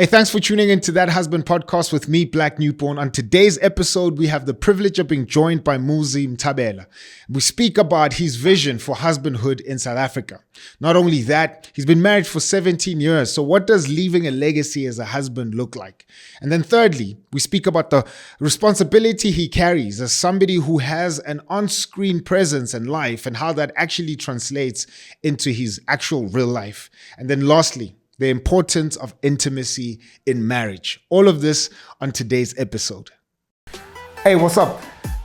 Hey, thanks for tuning into That Husband Podcast with me, Black Newborn. On today's episode, we have the privilege of being joined by Muzi Mthabela. We speak about his vision for husbandhood in South Africa. Not only that, he's been married for 17 years. So what does leaving a legacy as a husband look like? And then thirdly, we speak about the responsibility he carries as somebody who has an on-screen presence in life and how that actually translates into his actual real life. And then lastly, the importance of intimacy in marriage. All of this on today's episode. Hey, what's up?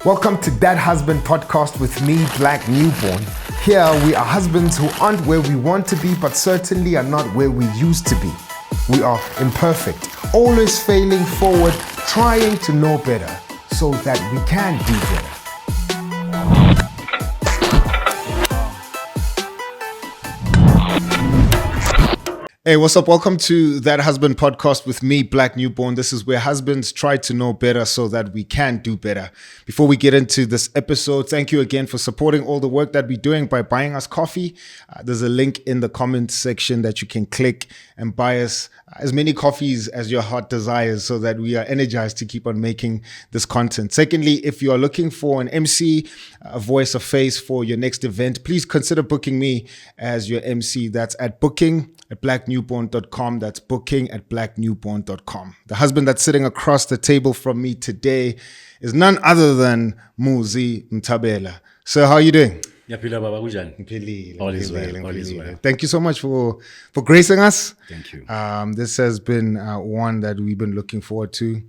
Welcome to That Husband Podcast with me, Black Newborn. Here we are husbands who aren't where we want to be, but certainly are not where we used to be. We are imperfect, always failing forward, trying to know better so that we can do better. Hey, what's up? Welcome to That Husband Podcast with me, Black Newborn. This is where husbands try to know better so that we can do better. Before we get into this episode, thank you again for supporting all the work that we're doing by buying us coffee. There's a link in the comment section that you can click and buy us as many coffees as your heart desires so that we are energized to keep on making this content. Secondly, if you are looking for an MC, a voice, a face for your next event, please consider booking me as your MC. That's at booking@blacknewborn.com. That's booking@blacknewborn.com. The husband that's sitting across the table from me today is none other than Muzi Mthabela. So how are you doing? All is well. Thank you so much for gracing us. Thank you. This has been one that we've been looking forward to.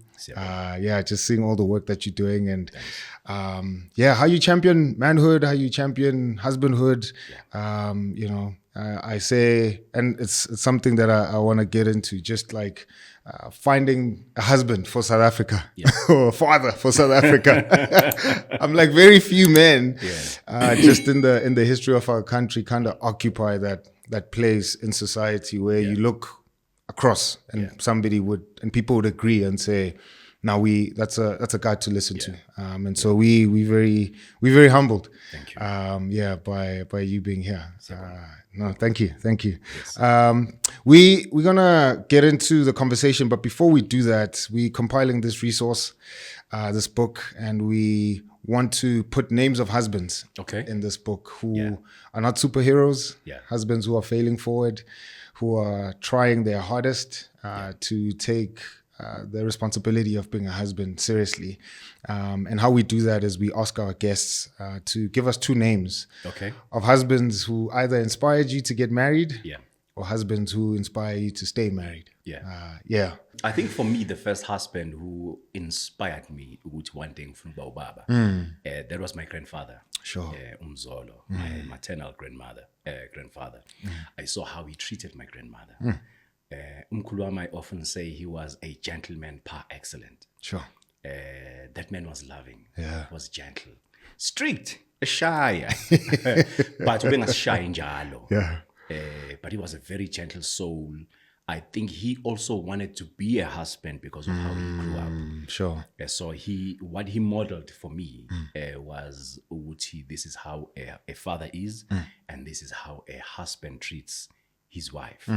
Just seeing all the work that you're doing and how you champion manhood, how you champion husbandhood. I say, and it's something that I want to get into, just like finding a husband for South Africa or a father for South Africa. I'm like very few men just in the history of our country kind of occupy that place in society where you look across and people would agree and say, now that's a guy to listen to, and so we very humbled. Thank you. By you being here. No, thank you. Yes. We're gonna get into the conversation, but before we do that, we're compiling this resource, this book, and we want to put names of husbands in this book who are not superheroes, husbands who are failing forward, who are trying their hardest to take the responsibility of being a husband seriously. And how we do that is we ask our guests to give us two names of husbands who either inspired you to get married or husbands who inspire you to stay married. I think for me, the first husband who inspired me with one thing from Baobaba, that was my grandfather. Sure. Umzolo, my maternal grandfather. I saw how he treated my grandmother. Umkhulu I often say he was a gentleman par excellence. Sure. That man was loving, was gentle, strict, shy, but when was shy njalo. But he was a very gentle soul. I think he also wanted to be a husband because of how he grew up. Sure. So what he modeled for me was this is how a father is, and this is how a husband treats his wife.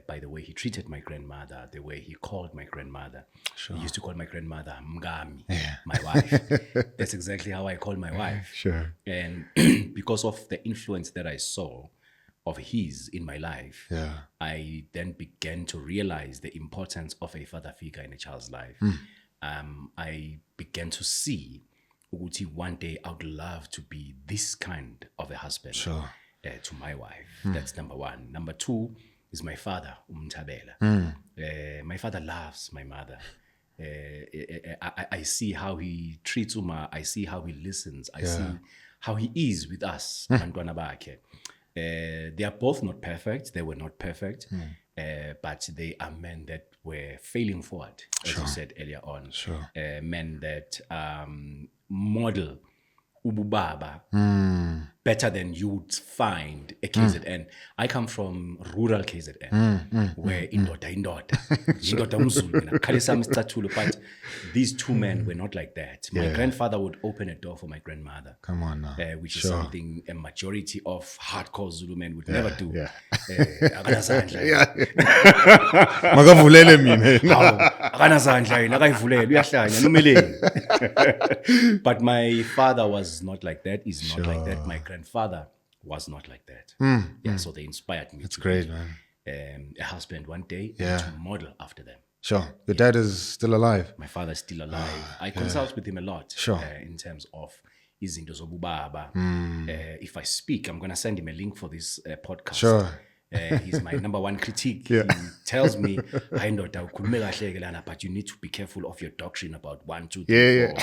By the way he treated my grandmother, the way he called my grandmother. Sure. He used to call my grandmother Mngami, my wife. That's exactly how I call my wife. Sure. And because of the influence that I saw of his in my life, I then began to realize the importance of a father figure in a child's life. I began to see one day I would love to be this kind of a husband to my wife. That's number one. Number two is my father, Mthabela. My father loves my mother. I see how he treats Uma. I see how he listens. I see how he is with us. They are both not perfect. They were not perfect. But they are men that were failing forward, as you said earlier on. Men that model ububaba better than you would find a KZN. I come from rural KZN, where indoda, indoda umZulu mina. Khale sami sicathulo, but these two men were not like that. My grandfather would open a door for my grandmother. Come on now. Which is something a majority of hardcore Zulu men would never do. Yeah. Makavulele mina. Akana zandla yena akayivulele uyahlanya numeleni. But my father was not like that. Is not like that. My grandfather was not like that. So they inspired me. That's great, man. A husband one day and to model after them. Sure. Your dad is still alive? My father is still alive. I consult with him a lot in terms of izinto zobubaba. If I speak, I'm going to send him a link for this podcast. Sure. He's my number one critique. He tells me, but you need to be careful of your doctrine about 1, 2, 3, 4.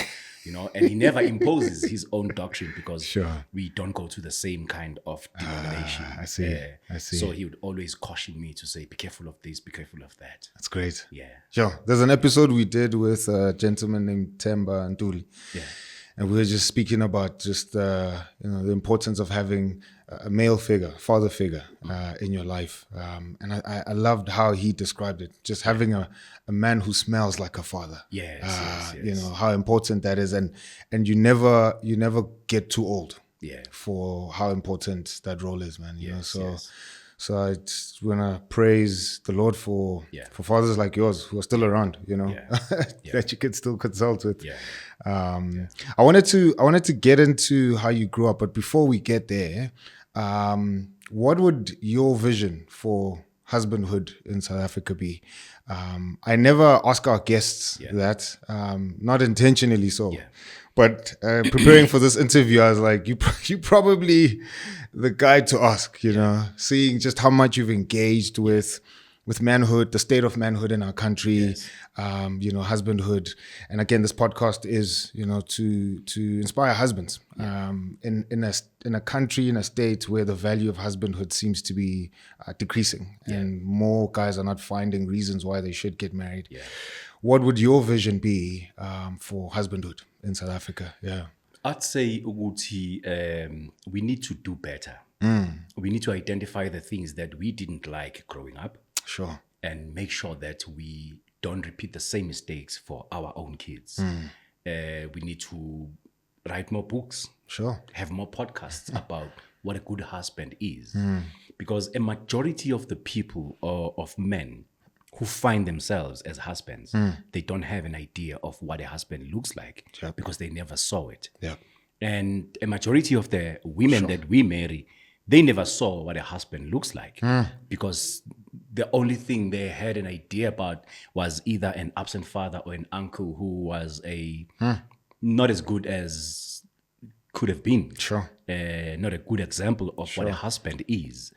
You know, and he never imposes his own doctrine because we don't go to the same kind of denomination. I see. So he would always caution me to say, be careful of this, be careful of that. That's great. Yeah. Sure. There's an episode we did with a gentleman named Temba Ntuli. Yeah. And we were just speaking about just the importance of having a male figure, father figure in your life. And I loved how he described it, just having a man who smells like a father. Yes. You know, how important that is. And you never get too old for how important that role is, man. You know, so I just want to praise the Lord for fathers like yours who are still around, you know, that you can still consult with. I wanted to get into how you grew up, but before we get there, what would your vision for husbandhood in South Africa be? I never ask our guests that, not intentionally so. But preparing for this interview, I was like, you probably the guy to ask, you know, seeing just how much you've engaged with manhood, the state of manhood in our country, you know, husbandhood. And again, this podcast is, you know, to inspire husbands in a country, in a state where the value of husbandhood seems to be decreasing and more guys are not finding reasons why they should get married. What would your vision be for husbandhood in South Africa? I'd say we need to do better. We need to identify the things that we didn't like growing up. Sure. And make sure that we don't repeat the same mistakes for our own kids. We need to write more books. Sure. Have more podcasts about what a good husband is. Because a majority of the people of men who find themselves as husbands, they don't have an idea of what a husband looks like because they never saw it. And a majority of the women that we marry, they never saw what a husband looks like because the only thing they had an idea about was either an absent father or an uncle who was not as good as could have been. Not a good example of what a husband is.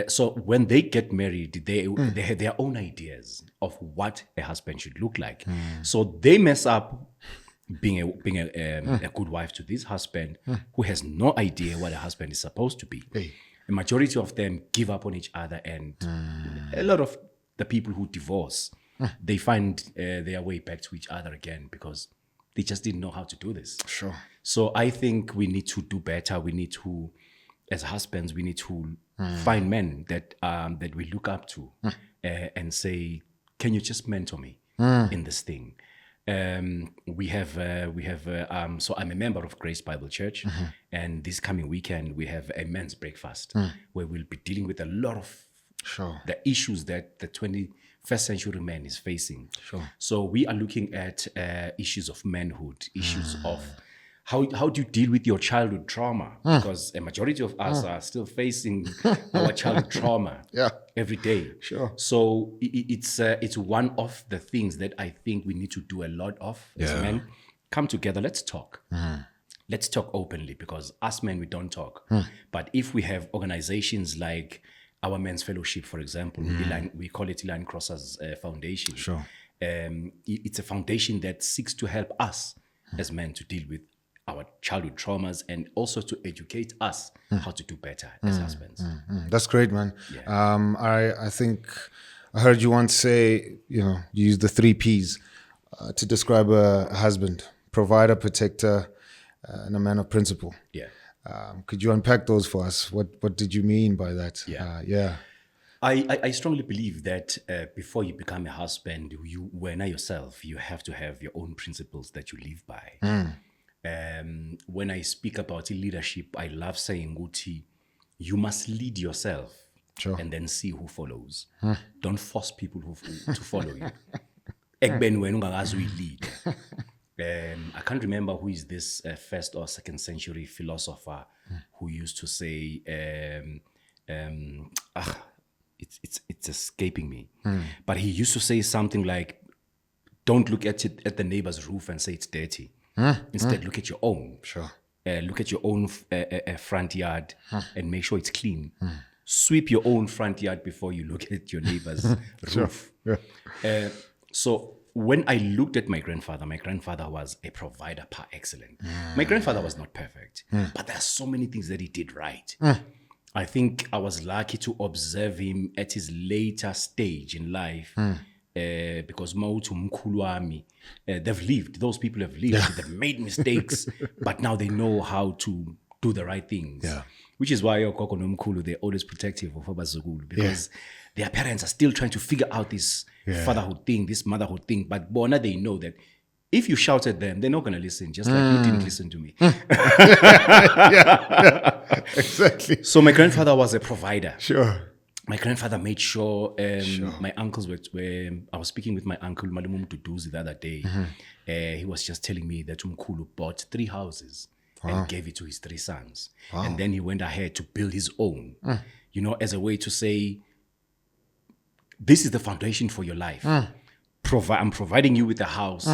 So when they get married, they have their own ideas of what a husband should look like. So they mess up being a good wife to this husband who has no idea what a husband is supposed to be. The majority of them give up on each other, and a lot of the people who divorce, they find their way back to each other again because they just didn't know how to do this. So I think we need to do better. We need to, as husbands, we need to find men that we look up to and say, can you just mentor me in this thing? So I'm a member of Grace Bible Church, and this coming weekend we have a men's breakfast where we'll be dealing with a lot of the issues that the 21st century man is facing. So we are looking at issues of manhood, issues of how do you deal with your childhood trauma? Because a majority of us are still facing our childhood trauma every day. So it's one of the things that I think we need to do a lot of as men. Come together, let's talk. Let's talk openly, because us men, we don't talk. But if we have organizations like our men's fellowship, for example, we call it Line Crossers Foundation. It's a foundation that seeks to help us as men to deal with our childhood traumas and also to educate us how to do better as husbands. That's great, man. I think I heard you once say, you use the 3 Ps to describe a husband: provider, protector, and a man of principle. Could you unpack those for us? What did you mean by that? Yeah. I strongly believe that before you become a husband, when yourself, you have to have your own principles that you live by. When I speak about leadership, I love saying, Guti, you must lead yourself and then see who follows. Don't force people to follow you. Ekben when ungakazi lead. I can't remember who is this first or second century philosopher who used to say, it's escaping me. But he used to say something like, don't look at the neighbor's roof and say it's dirty. Instead, look at your own. Look at your own front yard and make sure it's clean. Sweep your own front yard before you look at your neighbor's roof. So when I looked at my grandfather was a provider par excellence. My grandfather was not perfect, but there are so many things that he did right. I think I was lucky to observe him at his later stage in life. Because they've lived, those people have lived, they've made mistakes, but now they know how to do the right things. Which is why Okoko Nomkhulu, they're always protective of Abazukulu, because their parents are still trying to figure out this fatherhood thing, this motherhood thing. But Bona, they know that if you shout at them, they're not going to listen, just like you didn't listen to me. Exactly. So my grandfather was a provider. My grandfather made sure my uncles were I was speaking with my uncle Malumum Duduzi the other day. He was just telling me that Umkulu bought 3 houses and gave it to his 3 sons. And then he went ahead to build his own, as a way to say, this is the foundation for your life. I'm providing you with a house.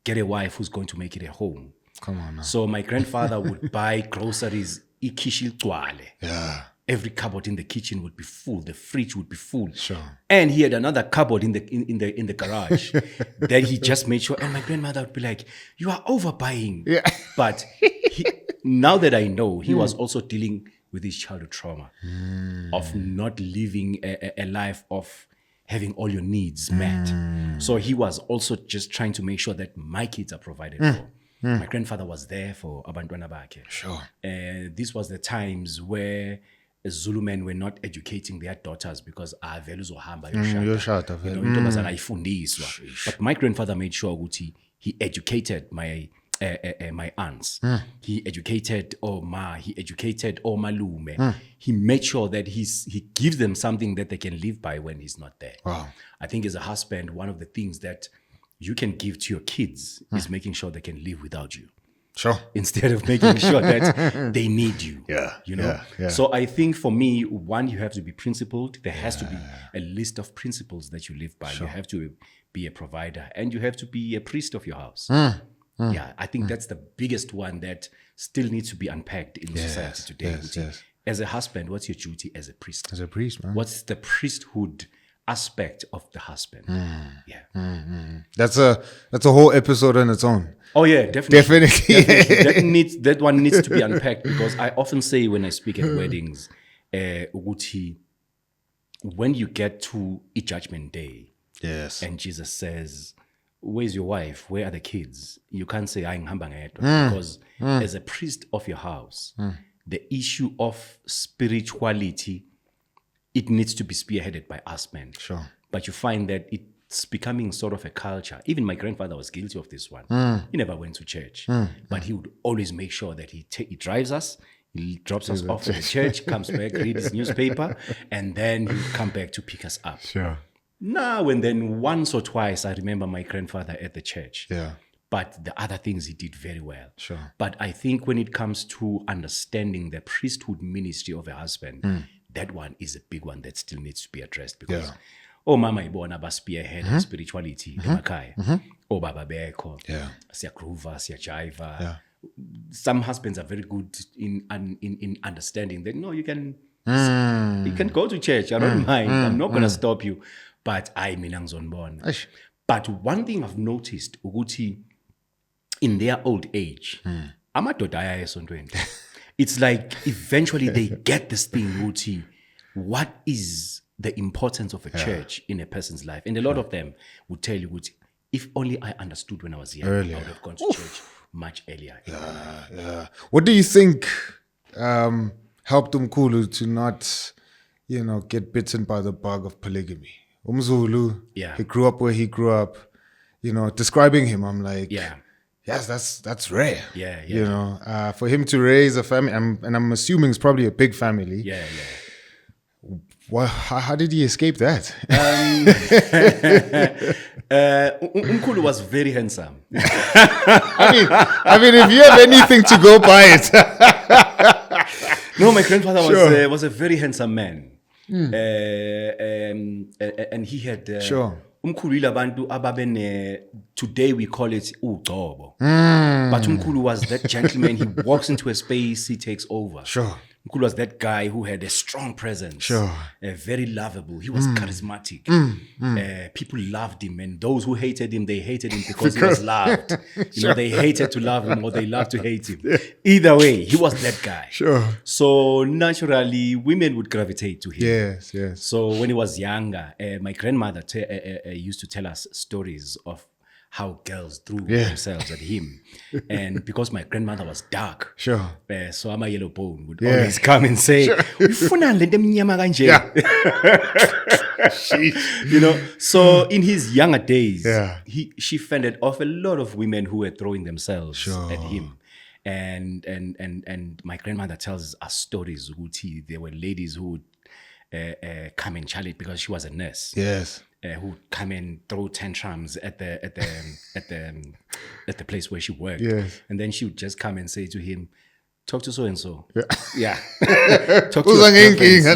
Get a wife who's going to make it a home. Come on now. So my grandfather would buy groceries. Every cupboard in the kitchen would be full. The fridge would be full. And he had another cupboard in the garage that he just made sure. And my grandmother would be like, "You are overbuying." But now that I know, he was also dealing with his childhood trauma of not living a life of having all your needs met. So he was also just trying to make sure that my kids are provided for. My grandfather was there for Abantwana Bakhe. This was the times where Zulu men were not educating their daughters because values or hamba. But my grandfather made sure Guti, he educated my aunts. He educated Oma. He educated Omalume. He made sure that he gives them something that they can live by when he's not there. I think as a husband, one of the things that you can give to your kids is making sure they can live without you. Instead of making sure that they need you. So I think for me, one, you have to be principled. There has to be a list of principles that you live by. You have to be a provider and you have to be a priest of your house. I think that's the biggest one that still needs to be unpacked in society today. As a husband, what's your duty as a priest? As a priest, man. What's the priesthood aspect of the husband? That's a whole episode on its own. Oh yeah, definitely. That one needs to be unpacked, because I often say when I speak at weddings, Uguti, when you get to a judgment day, and Jesus says, "Where's your wife? Where are the kids?" You can't say because as a priest of your house, the issue of spirituality, it needs to be spearheaded by us men. But you find that it's becoming sort of a culture. Even my grandfather was guilty of this one. He never went to church, but he would always make sure that he drives us, he drops us off at the church, comes back, reads his newspaper, and then he would come back to pick us up. Now and then, once or twice, I remember my grandfather at the church. But the other things he did very well. But I think when it comes to understanding the priesthood ministry of a husband, that one is a big one that still needs to be addressed, because mama ibona baspearhead spirituality emakhaya. Baba beko. Siyagroova, siyajiva. Some husbands are very good in understanding that you can go to church. I don't mind. I'm not going to stop you. But But one thing I've noticed, Uguti, in their old age, it's like eventually they get this thing, Uguti. What is the importance of a church in a person's life? And a lot of them would tell you, Uguti, if only I understood when I was young, I would have gone to church much earlier. What do you think helped Umkulu to not, get bitten by the bug of polygamy. Umzulu, Yeah. he grew up where he grew up. Describing him, I'm like, Yeah. yes, that's rare. Yeah. For him to raise a family, and I'm assuming it's probably a big family. Yeah. Well, how did he escape that? Umkulu was very handsome. I mean, if you have anything to go by it. No, my grandfather was a very handsome man. And he had Umkulu ilabantu ababene, today we call it uqobo. But Umkulu was that gentleman. He walks into a space, he takes over. Sure. Umkulu was that guy who had a strong presence. Sure. Very lovable. He was charismatic. People loved him, and those who hated him, they hated him because he was loved. They hated to love him or they loved to hate him. Either way, he was that guy. Sure. So naturally, women would gravitate to him. Yes. So when he was younger, my grandmother used to tell us stories of how girls threw themselves at him. And because my grandmother was dark, so I'm a yellow bone, would always come and say, So in his younger days, she fended off a lot of women who were throwing themselves at him. And my grandmother tells us stories. There were ladies who would come and challenge because she was a nurse. Yes. Who would come and throw tantrums at the place where she worked. Yes. And then she would just come and say to him, talk to so and so. Yeah. Talk to your girlfriends.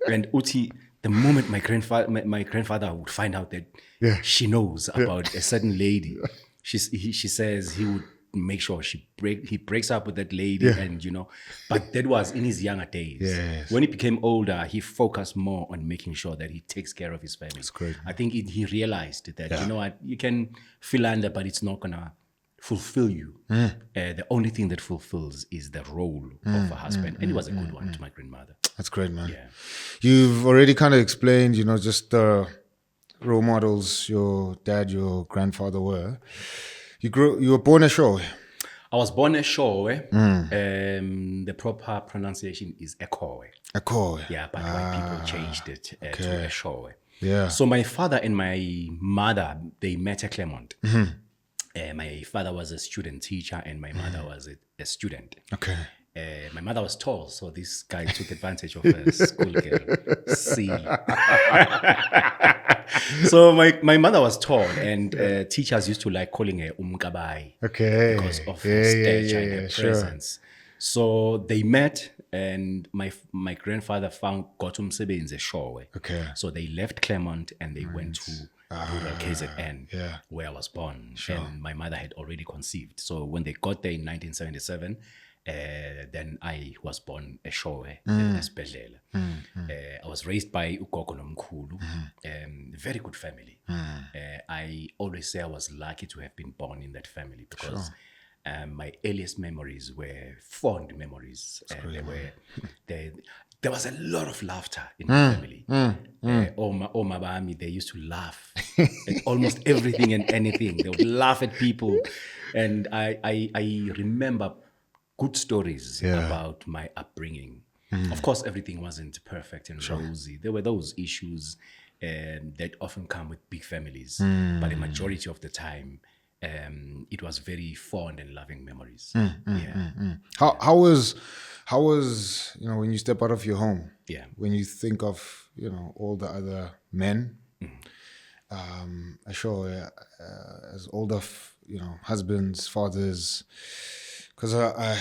And Uti, the moment my grandfather would find out that she knows about a certain lady, she says he would make sure he breaks up with that lady, and but that was in his younger days. Yes. When he became older, he focused more on making sure that he takes care of his family. That's great. I think he realized that you know what, you can philander, but it's not gonna fulfill you. The only thing that fulfills is the role of a husband, and it was a good one to my grandmother. That's great, man. Yeah. You've already kind of explained, just the role models your dad, your grandfather were. You were born at Showe. I was born at Showe. The proper pronunciation is Ekowe. Ekowe. Yeah, but white people changed it to Showe. Yeah. So my father and my mother, they met at Claremont. My father was a student teacher and my mother was a student. Okay. My mother was tall, so this guy took advantage of a schoolgirl. See. So my mother was tall, and teachers used to like calling her Umkabai. Okay. Because of her stature and her presence. So they met, and my grandfather got umsebenzi eShowe. Okay. So they left Claremont and they went to rural KZN, where I was born. And my mother had already conceived. So when they got there in 1977, then I was born eShowe, eSibhedlela. I was raised by ugogo nomkhulu, very good family. I always say I was lucky to have been born in that family because my earliest memories were fond memories. There was a lot of laughter in the family. Oma Bami, they used to laugh at almost everything and anything. They would laugh at people. And I remember good stories about my upbringing. Of course, everything wasn't perfect and rosy. There were those issues that often come with big families. But the majority of the time, it was very fond and loving memories. How was when you step out of your home? Yeah. When you think of all the other men, as older husbands, fathers. Because I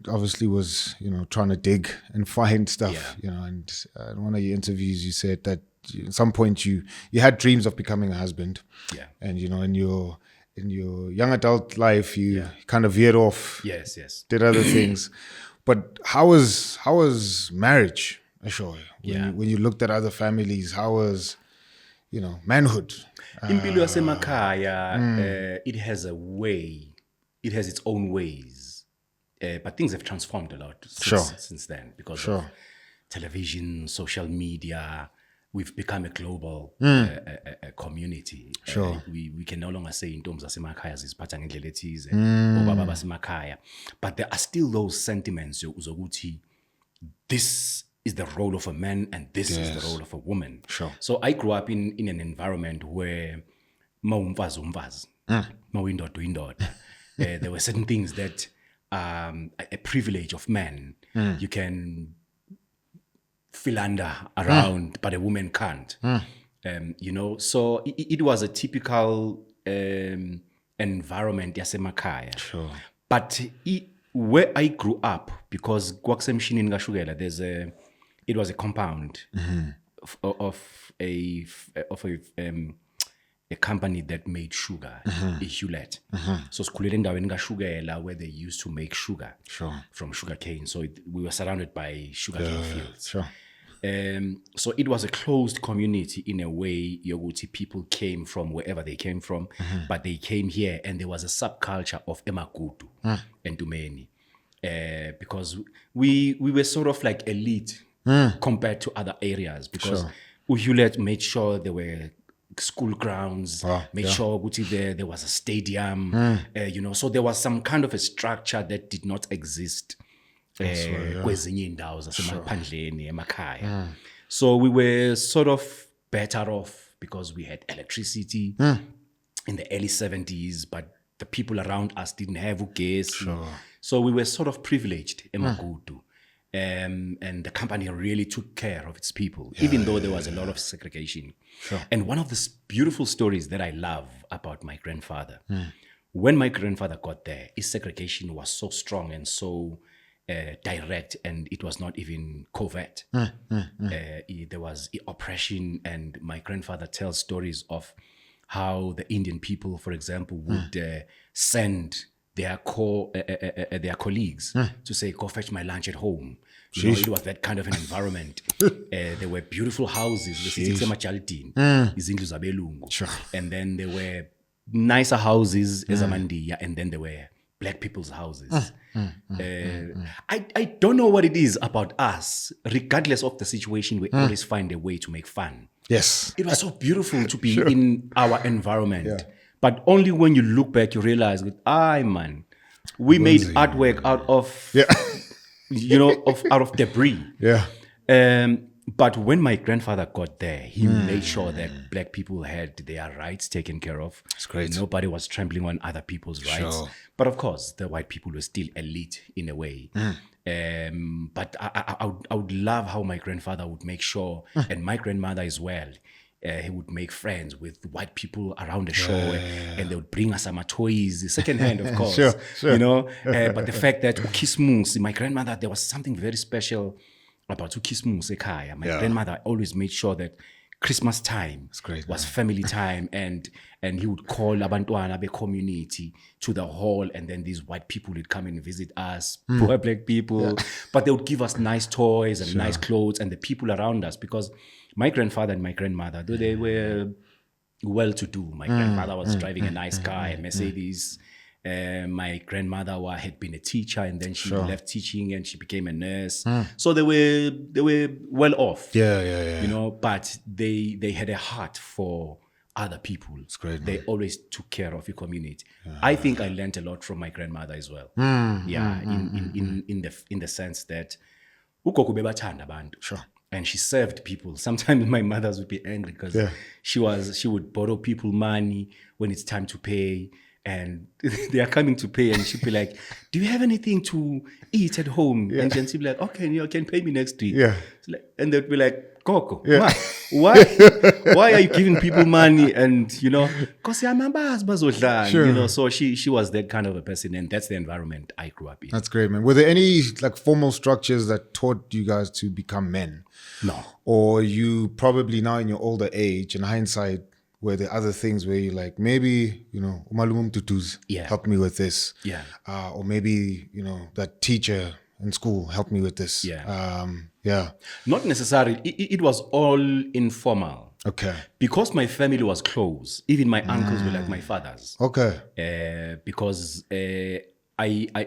obviously was, trying to dig and find stuff, and in one of your interviews you said that at some point you had dreams of becoming a husband. Yeah. And, in your young adult life, you kind of veered off. Yes. Did other things. But how was marriage, Ashoy? When you looked at other families, how was, manhood? Impilo yasemakhaya, it has a way. It has its own ways, but things have transformed a lot since then because of television, social media. we've become a global community. Sure. We can no longer say intombi zasemakhaya ziziphatha ngendlela ethize, obaba basemakhaya. But there are still those sentiments zokuthi this is the role of a man and this is the role of a woman. Sure. So I grew up in an environment where mawumfazi umfazi, mawuyindoda uyindoda. There were certain things that a privilege of men you can philander around, but a woman can't. You know, so it was a typical environment yasemakaya. Sure. But where I grew up, because kwakusemshinini kashukela, it was a compound of a company that made sugar, a Hewlett. So sikhulele endaweni kashukela where they used to make sugar from sugar cane. So we were surrounded by sugar cane fields. Sure. So it was a closed community in a way. Yoguti people came from wherever they came from, but they came here, and there was a subculture of emagudu and Tumeni, because we were sort of like elite compared to other areas, because Hewlett made sure there were school grounds, made sure Guti there was a stadium, you know, so there was some kind of a structure that did not exist kwezinye indawo zasemaphandleni emakhaya. So we were sort of better off because we had electricity in the early 70s, but the people around us didn't have ugesi. So we were sort of privileged emagudu. And the company really took care of its people, even though there was a lot of segregation. And one of the beautiful stories that I love about my grandfather, when my grandfather got there, his segregation was so strong and so direct, and it was not even covert. There was oppression, and my grandfather tells stories of how the Indian people, for example, would send their colleagues to say, go fetch my lunch at home. You know, it was that kind of an environment. There were beautiful houses, and then there were nicer houses, and then there were black people's houses. I don't know what it is about us. Regardless of the situation, we always find a way to make fun. Yes. It was so beautiful to be in our environment. But only when you look back, you realize that, man, we made artwork out of, you know, out of debris. But when my grandfather got there, he made sure that black people had their rights taken care of. That's great. Nobody was trampling on other people's rights. But of course, the white people were still elite in a way. But I would love how my grandfather would make sure, and my grandmother as well, he would make friends with white people around the shore, and they would bring us some toys, secondhand, of course. You know, but the fact that Ukismus, my grandmother, there was something very special about Ukismus Ekaya. My grandmother always made sure that Christmas time was family time, and he would call Abantwana be community to the hall, and then these white people would come and visit us, poor black people, but they would give us nice toys and nice clothes, and the people around us, because my grandfather and my grandmother, though they were well-to-do, my grandfather was driving a nice car, a Mercedes. My grandmother had been a teacher, and then she left teaching and she became a nurse. So they were well off. You know, but they had a heart for other people. It's great. They always took care of the community. I think I learned a lot from my grandmother as well. In the sense that ugogo bebathanda abantu. And she served people. Sometimes my mothers would be angry because she would borrow people money when it's time to pay. And they are coming to pay, and she'd be like, do you have anything to eat at home? And then she'd be like, okay, you can pay me next week. And they'd be like, Coco, why are you giving people money? And, you know, because you know, so she was that kind of a person, and that's the environment I grew up in. That's great, man. Were there any like formal structures that taught you guys to become men? No. Or you probably now in your older age, in hindsight, were there other things where you like, maybe, you know, Umalumum Tutus helped me with this. Or maybe, you know, that teacher in school helped me with this. Not necessarily. It was all informal. Okay. Because my family was close. Even my uncles were like my fathers. Okay. Because I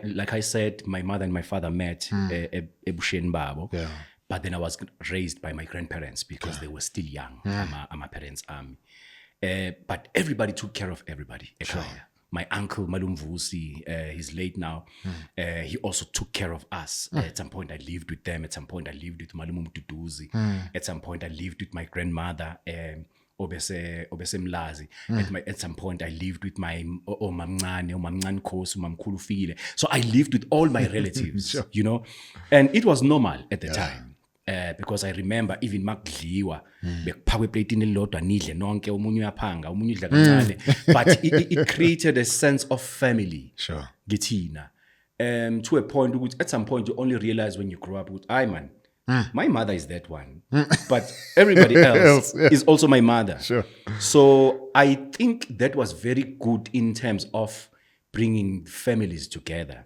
like I said, my mother and my father met Ebushen Babo. But then I was raised by my grandparents because they were still young. I'm a parents' army. But everybody took care of everybody. Sure. My uncle, Malumvusi, he's late now. He also took care of us. At some point, I lived with them. At some point, I lived with Malum Mtuduzi. At some point, I lived with my grandmother, Obese Mlazi. At some point, I lived with my Mamngane Kosu, Mamkulu File. So I lived with all my relatives, sure. You know, and it was normal at the time. Because I remember even makudliwa bekuphakwe eplate elilodwa nidle nonke umunye uyaphanga umunye udla kancane but it created a sense of family sure githina to a point ukuthi at some point you only realize when you grow up with my mother is that one but everybody else is also my mother sure so I think that was very good in terms of bringing families together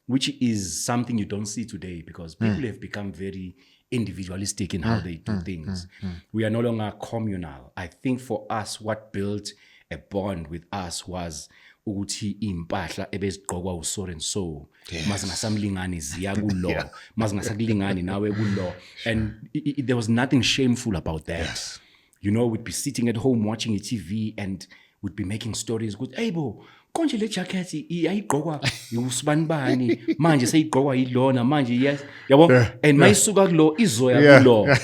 which is something you don't see today because people have become very individualistic in how they do things. We are no longer communal. I think for us, what built a bond with us was ukuthi impahla ebezigqokwa uso and so mazingasamlingani ziya kulo mazingasakulingani nawe kulo and there was nothing shameful about that. You know, we'd be sitting at home watching a TV and we'd be making stories good hey bo konje le jacket iyayigqokwa usibanibani manje seyigqokwa yilona manje yes yabo and mayisuka kulo izoya kulo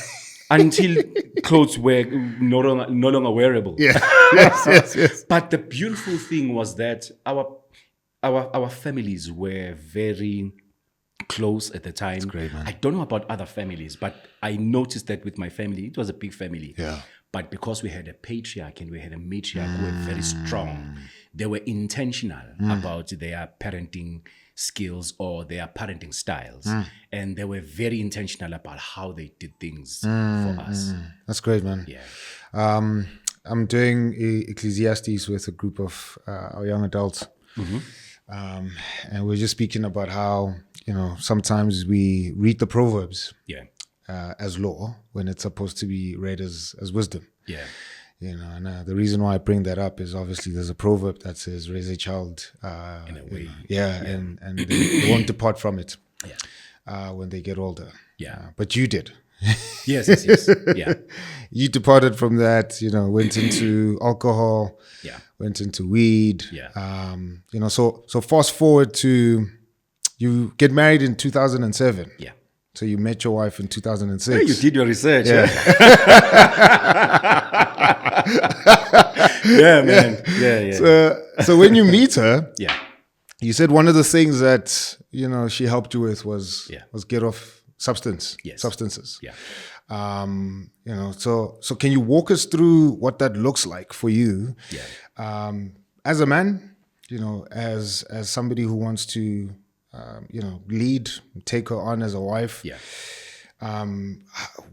until clothes were no longer wearable. Yes. But the beautiful thing was that our families were very close at the time. That's great, man. I don't know about other families, but I noticed that with my family, it was a big family. Yeah. But because we had a patriarch and we had a matriarch who were very strong, they were intentional about their parenting skills or their parenting styles. And they were very intentional about how they did things for us. That's great, man. Yeah. I'm doing Ecclesiastes with a group of our young adults. And we're just speaking about how, you know, sometimes we read the Proverbs as law when it's supposed to be read as wisdom. Yeah. You know, and the reason why I bring that up is obviously there's a proverb that says, raise a child. In a way. And they won't depart from it when they get older. Yeah. But you did. Yes. Yeah. You departed from that, you know, went into alcohol, went into weed. Yeah. You know, so fast forward to you get married in 2007. Yeah. So you met your wife in 2006. Yeah, you did your research. Yeah. Yeah, man. Yeah. So when you meet her, you said one of the things that, you know, she helped you with was get off substances. Yeah. You know, so can you walk us through what that looks like for you? Yeah. As a man, you know, as somebody who wants to you know, lead, take her on as a wife. Yeah.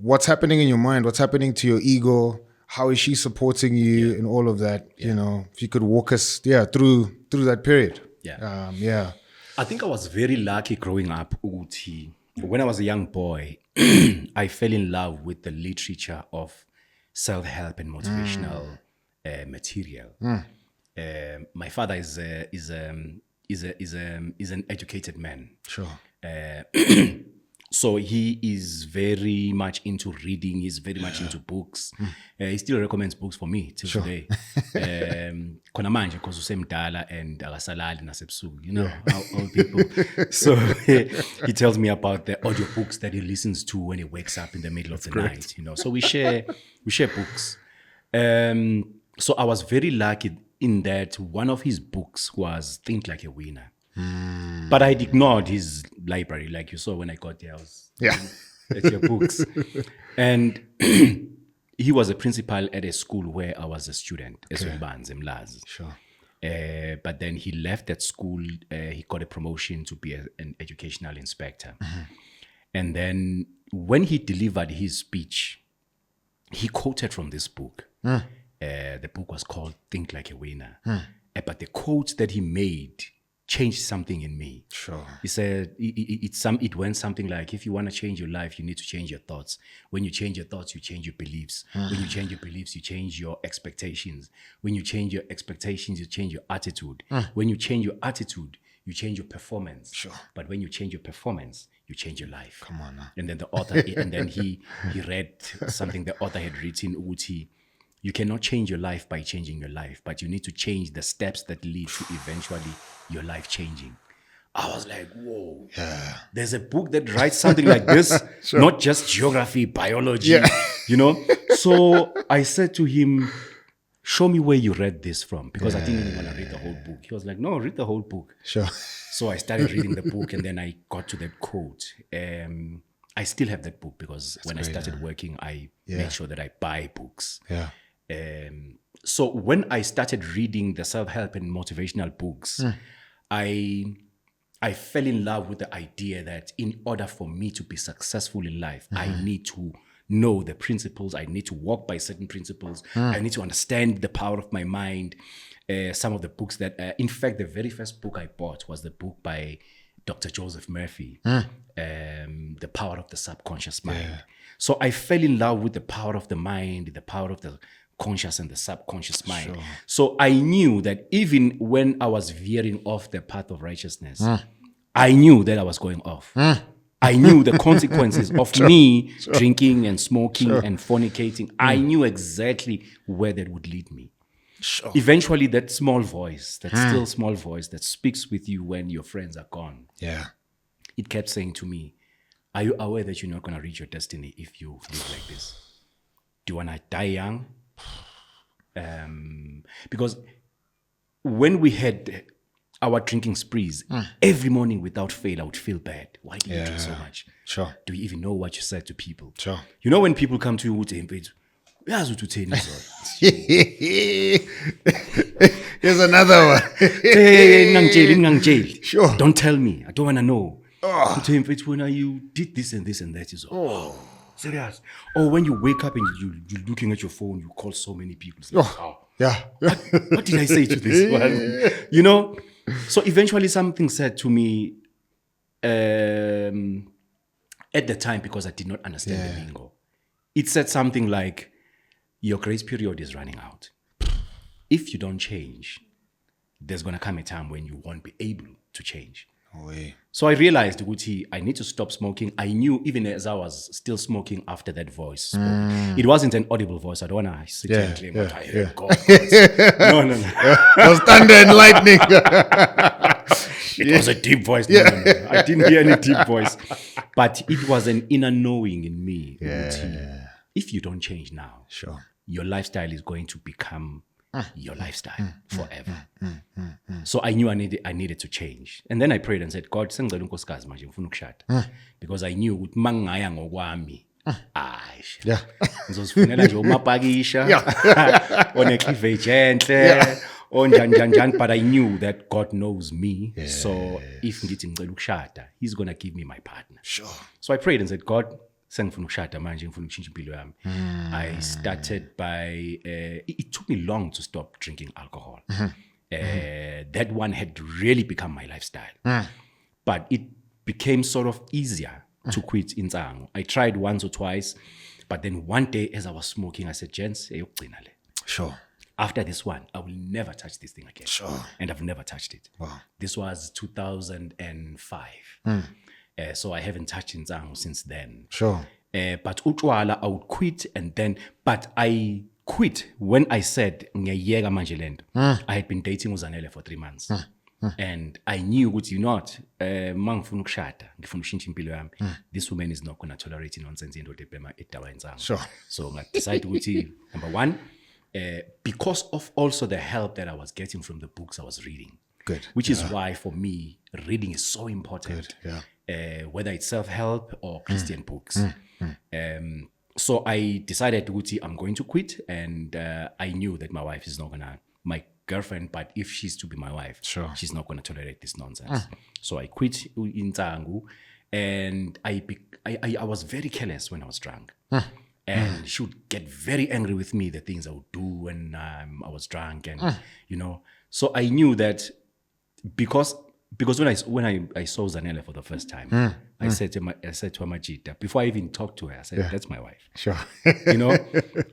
What's happening in your mind? What's happening to your ego? How is she supporting you in all of that? Yeah. You know, if you could walk us, through that period. Yeah. I think I was very lucky growing up. When I was a young boy, I fell in love with the literature of self-help and motivational material. My father is an educated man. Sure. So he is very much into reading. He's very much into books. He still recommends books for me till today. Khona manje because usemdala and akasalali nasebusuku, you know, how old people. So he tells me about the audiobooks that he listens to when he wakes up in the middle of the night, you know. So we share books. So I was very lucky in that one of his books was Think Like a Winner. But I ignored his library, like you saw when I got there. I was at your books. And he was a principal at a school where I was a student, Sure. But then he left that school. He got a promotion to be an educational inspector. And then when he delivered his speech, he quoted from this book. The book was called Think Like a Winner. But the quotes that he made changed something in me. Sure. He said it went something like, if you want to change your life, you need to change your thoughts. When you change your thoughts, you change your beliefs. When you change your beliefs, you change your expectations. When you change your expectations, you change your attitude. When you change your attitude, you change your performance. Sure. But when you change your performance, you change your life. Come on now. And then the author, and then he read something the author had written, Uti, you cannot change your life by changing your life, but you need to change the steps that lead to eventually your life changing. I was like, whoa, there's a book that writes something like this, not just geography, biology, you know? So I said to him, show me where you read this from, because I didn't even want to read the whole book. He was like, no, read the whole book. Sure. So I started reading the book, and then I got to that quote. I still have that book because when I started working, I made sure that I buy books. Yeah. So when I started reading the self-help and motivational books, I fell in love with the idea that in order for me to be successful in life, I need to know the principles. I need to walk by certain principles. I need to understand the power of my mind. Some of the books that, in fact, the very first book I bought was the book by Dr. Joseph Murphy, The Power of the Subconscious Mind. Yeah. So I fell in love with the power of the mind, the power of the conscious and the subconscious mind. Sure. So I knew that even when I was veering off the path of righteousness, I knew that I was going off. I knew the consequences of me drinking and smoking and fornicating. I knew exactly where that would lead me. Sure. Eventually, that small voice, that still small voice that speaks with you when your friends are gone, it kept saying to me, are you aware that you're not going to reach your destiny if you live like this? Do you want to die young? Because when we had our drinking sprees, every morning without fail, I would feel bad. Why did you drink so much? Sure. Do you even know what you said to people? Sure. You know when people come to you with here's another one. Sure. Don't tell me. I don't want to know. When you did this and that is all. Serious. Or when you wake up and you're looking at your phone, you call so many people. Like, what did I say to this one? You know? So eventually something said to me at the time, because I did not understand the lingo. It said something like, your grace period is running out. If you don't change, there's going to come a time when you won't be able to change. So I realized, Guti, I need to stop smoking. I knew even as I was still smoking after that voice spoke. It wasn't an audible voice. I don't want to sit and claim what I heard God. No. It was thunder and lightning. It was a deep voice. No. I didn't hear any deep voice. But it was an inner knowing in me. Guti, if you don't change now, your lifestyle is going to become your lifestyle forever. So I knew I needed to change. And then I prayed and said, God, sengicela unkosikazi manje ngifuna ukushada. Because I knew ukuthi mangaya ngokwami. Ngizozifunela nje umapakisha onecleavage enhle onjanjanjan, but I knew that God knows me. So if ngithi ngicela ukushada, he's going to give me my partner. Sure. So I prayed and said, God, sengifuna ukushada manje ngifuna ukushintsha impilo yami. I started by it took me long to stop drinking alcohol. That one had really become my lifestyle. But it became sort of easier to quit in Nsangu. I tried once or twice, but then one day as I was smoking, I said, Gents, sure. After this one, I will never touch this thing again. Sure. And I've never touched it. Wow. This was 2005. So I haven't touched Nsangu since then. Sure. But utwala, I would quit, but I quit when I said, ngiyayeka manje lento. I had been dating uZanele for 3 months. And I knew, you know what, mangifuna ukushada, ngifuna ukushintsha impilo yami. This woman is not going to tolerate nonsense into the edaba Nsangu. Sure. So I decided, number one, because of also the help that I was getting from the books I was reading. Good. Which is why, for me, reading is so important. Good. Whether it's self-help or Christian books. So I decided, I'm going to quit. And I knew that my wife is not going to, my girlfriend, but if she's to be my wife, she's not going to tolerate this nonsense. So I quit in Nsangu. And I was very careless when I was drunk. And she would get very angry with me, the things I would do when I was drunk. And, you know, so I knew that because when I saw Zanele for the first time, I said to Amajita, before I even talked to her, I said, that's my wife. Sure. You know?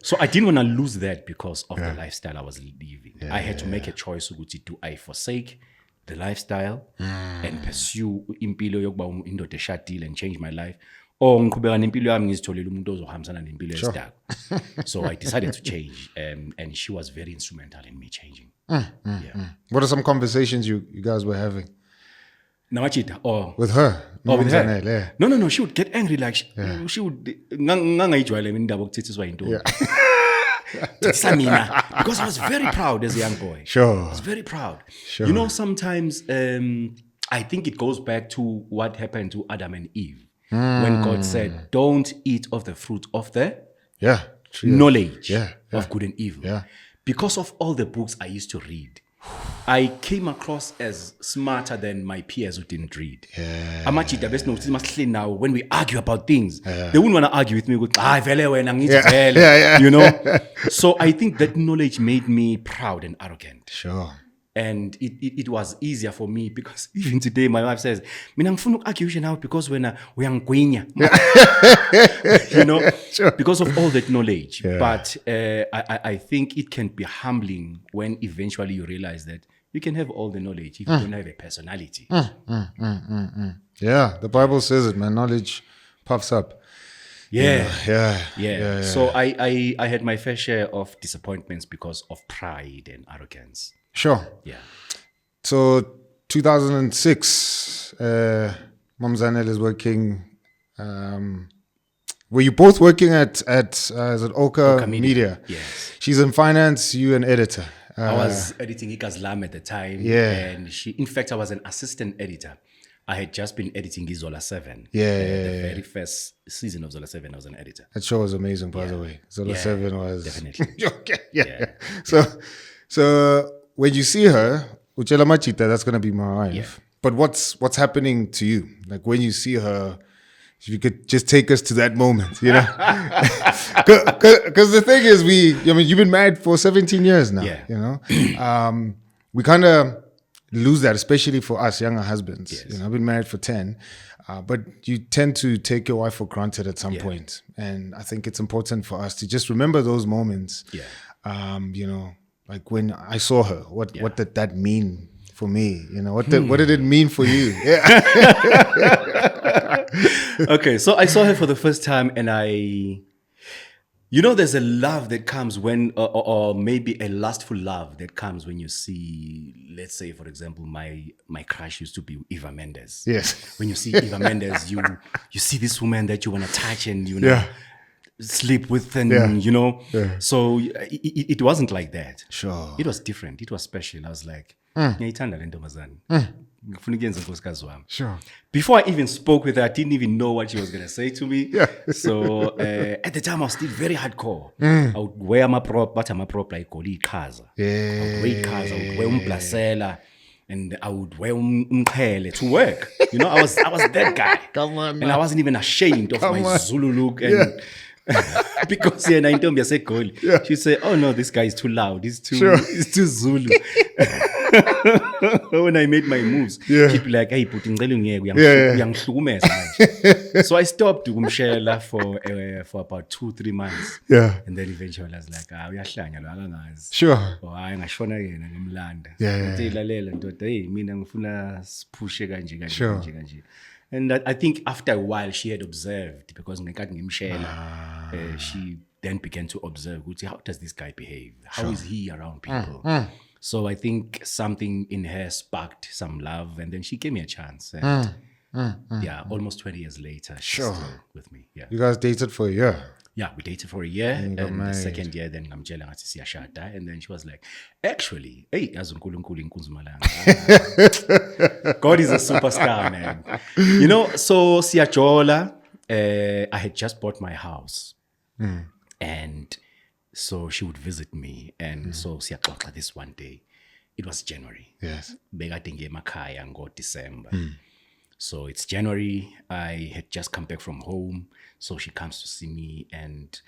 So I didn't want to lose that because of the lifestyle I was living. I had to make a choice. Do I forsake the lifestyle and pursue impilo yokuba indoda eshadile and change my life, or ngiqhubeka nempilo yami ngizitholele umuntu ozohambisana nempilo yesidako. So I decided to change, and she was very instrumental in me changing. What are some conversations you guys were having? Namachita, or with her? With her? Yeah. No, she would get angry, like she would because I was very proud as a young boy. Sure. I was very proud. Sure. You know, sometimes I think it goes back to what happened to Adam and Eve when God said, don't eat of the fruit of the knowledge of good and evil. Yeah. Because of all the books I used to read, I came across as smarter than my peers who didn't read. Now, when we argue about things, they wouldn't want to argue with me. You know? So I think that knowledge made me proud and arrogant. Sure. And it was easier for me because even today my wife says, "Mina ngifuna argue now because when we are you know, sure. Because of all that knowledge." But I think it can be humbling when eventually you realize that you can have all the knowledge if you don't have a personality. Yeah, the Bible says it, man. Knowledge puffs up. Yeah. So I had my fair share of disappointments because of pride and arrogance. Sure. Yeah. So 2006, Mom Zanel is working. Were you both working at is it Oka Media? Yes. She's in finance, you an editor. I was editing Ikazlam at the time. Yeah. And in fact, I was an assistant editor. I had just been editing Zola 7. The very first season of Zola 7, I was an editor. That show was amazing, by the way. Zola 7 was... Definitely. Okay. So when you see her, Uchela Machita, that's going to be my wife. Yeah. But what's happening to you? Like when you see her, if you could just take us to that moment, you know? Because the thing is, you've been married for 17 years now, you know? We kind of lose that, especially for us younger husbands. Yes. You know, I've been married for 10, but you tend to take your wife for granted at some point. And I think it's important for us to just remember those moments. You know, like when I saw her, what did that mean for me? You know, what did it mean for you? Okay, so I saw her for the first time, and you know, there's a love that comes when, or maybe a lustful love that comes when you see, let's say, for example, my crush used to be Eva Mendes. Yes. When you see Eva Mendes, you see this woman that you want to touch and you know sleep with, and you know. So it wasn't like that. Sure. It was different. It was special. I was like, Sure. Before I even spoke with her, I didn't even know what she was going to say to me. So at the time, I was still very hardcore. I would wear my prop, but my prop like Kaza. I would wear Kaza, I would wear Blasela, and I would wear Mkhele to work. You know, I was that guy. Come on, and I wasn't even ashamed of my Zulu look. And because she'd say, "Oh no, this guy is too loud. He's too Zulu." When I made my moves, she'd be like, "Hey, putting So I stopped Umshela for about 2-3 months. And then eventually I was like, Sure. Sure. And I think after a while she had observed, because she then began to observe, how does this guy behave? How is he around people? So I think something in her sparked some love, and then she gave me a chance. And almost 20 years later, she's still with me. Yeah. You guys dated for a year? Yeah, we dated for a year, and the second year, then ngamtshela ngathi siyashada, and then she was like, "Actually, hey, yazi uNkulunkulu inkunzumalanga." God is a superstar, man. You know, so siyajola, I had just bought my house, and so she would visit me, and so siyaxoxa this one day. It was January. Yes. Bekade ngiye emakhaya ngo December. So it's January. I had just come back from home. So she comes to see me, and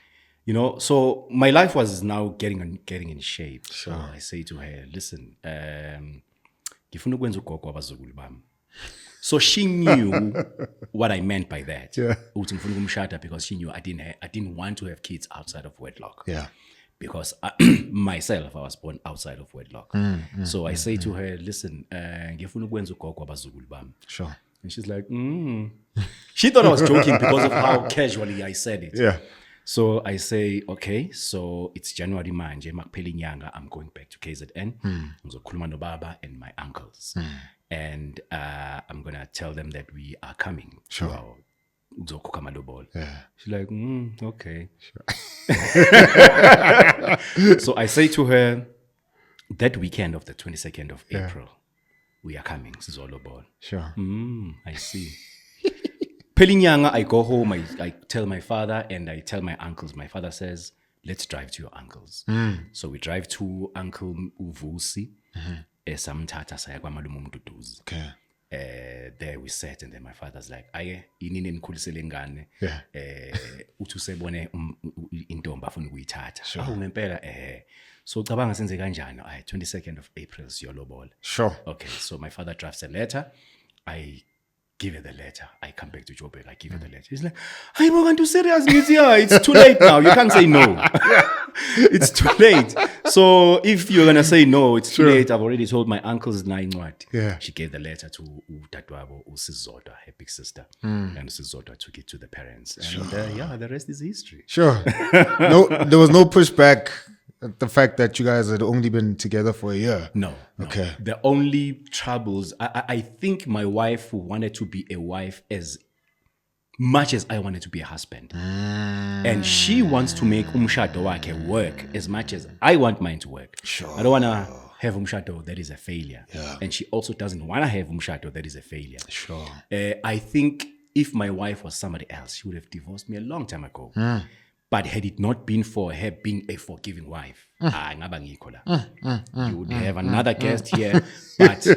you know, so my life was now getting in shape. So I say to her, "Listen, ngifuna ukwenza ugogo wabazukulu bami." So she knew what I meant by that. Uthi ngifuna ukumshada, because she knew I didn't want to have kids outside of wedlock. because myself, I was born outside of wedlock. So I say to her, listen, ngifuna ukwenza ugogo abazukulu bami. Sure. And she's like, She thought I was joking because of how casually I said it. Yeah. So I say, okay, so it's January manje, makuphela inyanga, I'm going back to KZN. Ngizokhuluma nobaba and my uncles. And I'm going to tell them that we are coming. Sure. Yeah. She's like, okay. Sure. So I say to her, that weekend of the 22nd of April, we are coming. Sizolobol. Sure. I see. Pelinyanga, I go home, I tell my father and I tell my uncles. My father says, let's drive to your uncles. So we drive to Uncle Uvusi. Samthatha saya kwamalume uMduduzi. Okay. There we sat and then my father's like, aye, inini nikhulisele ingane. Uthi usebone intombi afuna ukuyithatha. Awu ngempela so cabanga senze kanjani? 22nd of April siyolobola. Sure. Okay, so my father drafts a letter. I give her the letter. I come back to Joburg. I give her the letter. He's like, "Hey, Morgan, too serious? It's too late now. You can't say no. It's too late. So if you're gonna say no, it's too late. I've already told my uncle's nine what." Yeah. She gave the letter to Dadwabo, Usizota, her big sister, and Usizota took it to the parents. And the rest is history. Sure. No, there was no pushback. The fact that you guys had only been together for a year. No. Okay. The only troubles, I think my wife wanted to be a wife as much as I wanted to be a husband. And she wants to make umshado wakhe work as much as I want mine to work. Sure. I don't want to have umshado that is a failure. Yeah. And she also doesn't want to have umshado that is a failure. Sure. I think if my wife was somebody else, she would have divorced me a long time ago. But had it not been for her being a forgiving wife, you would have another guest here. But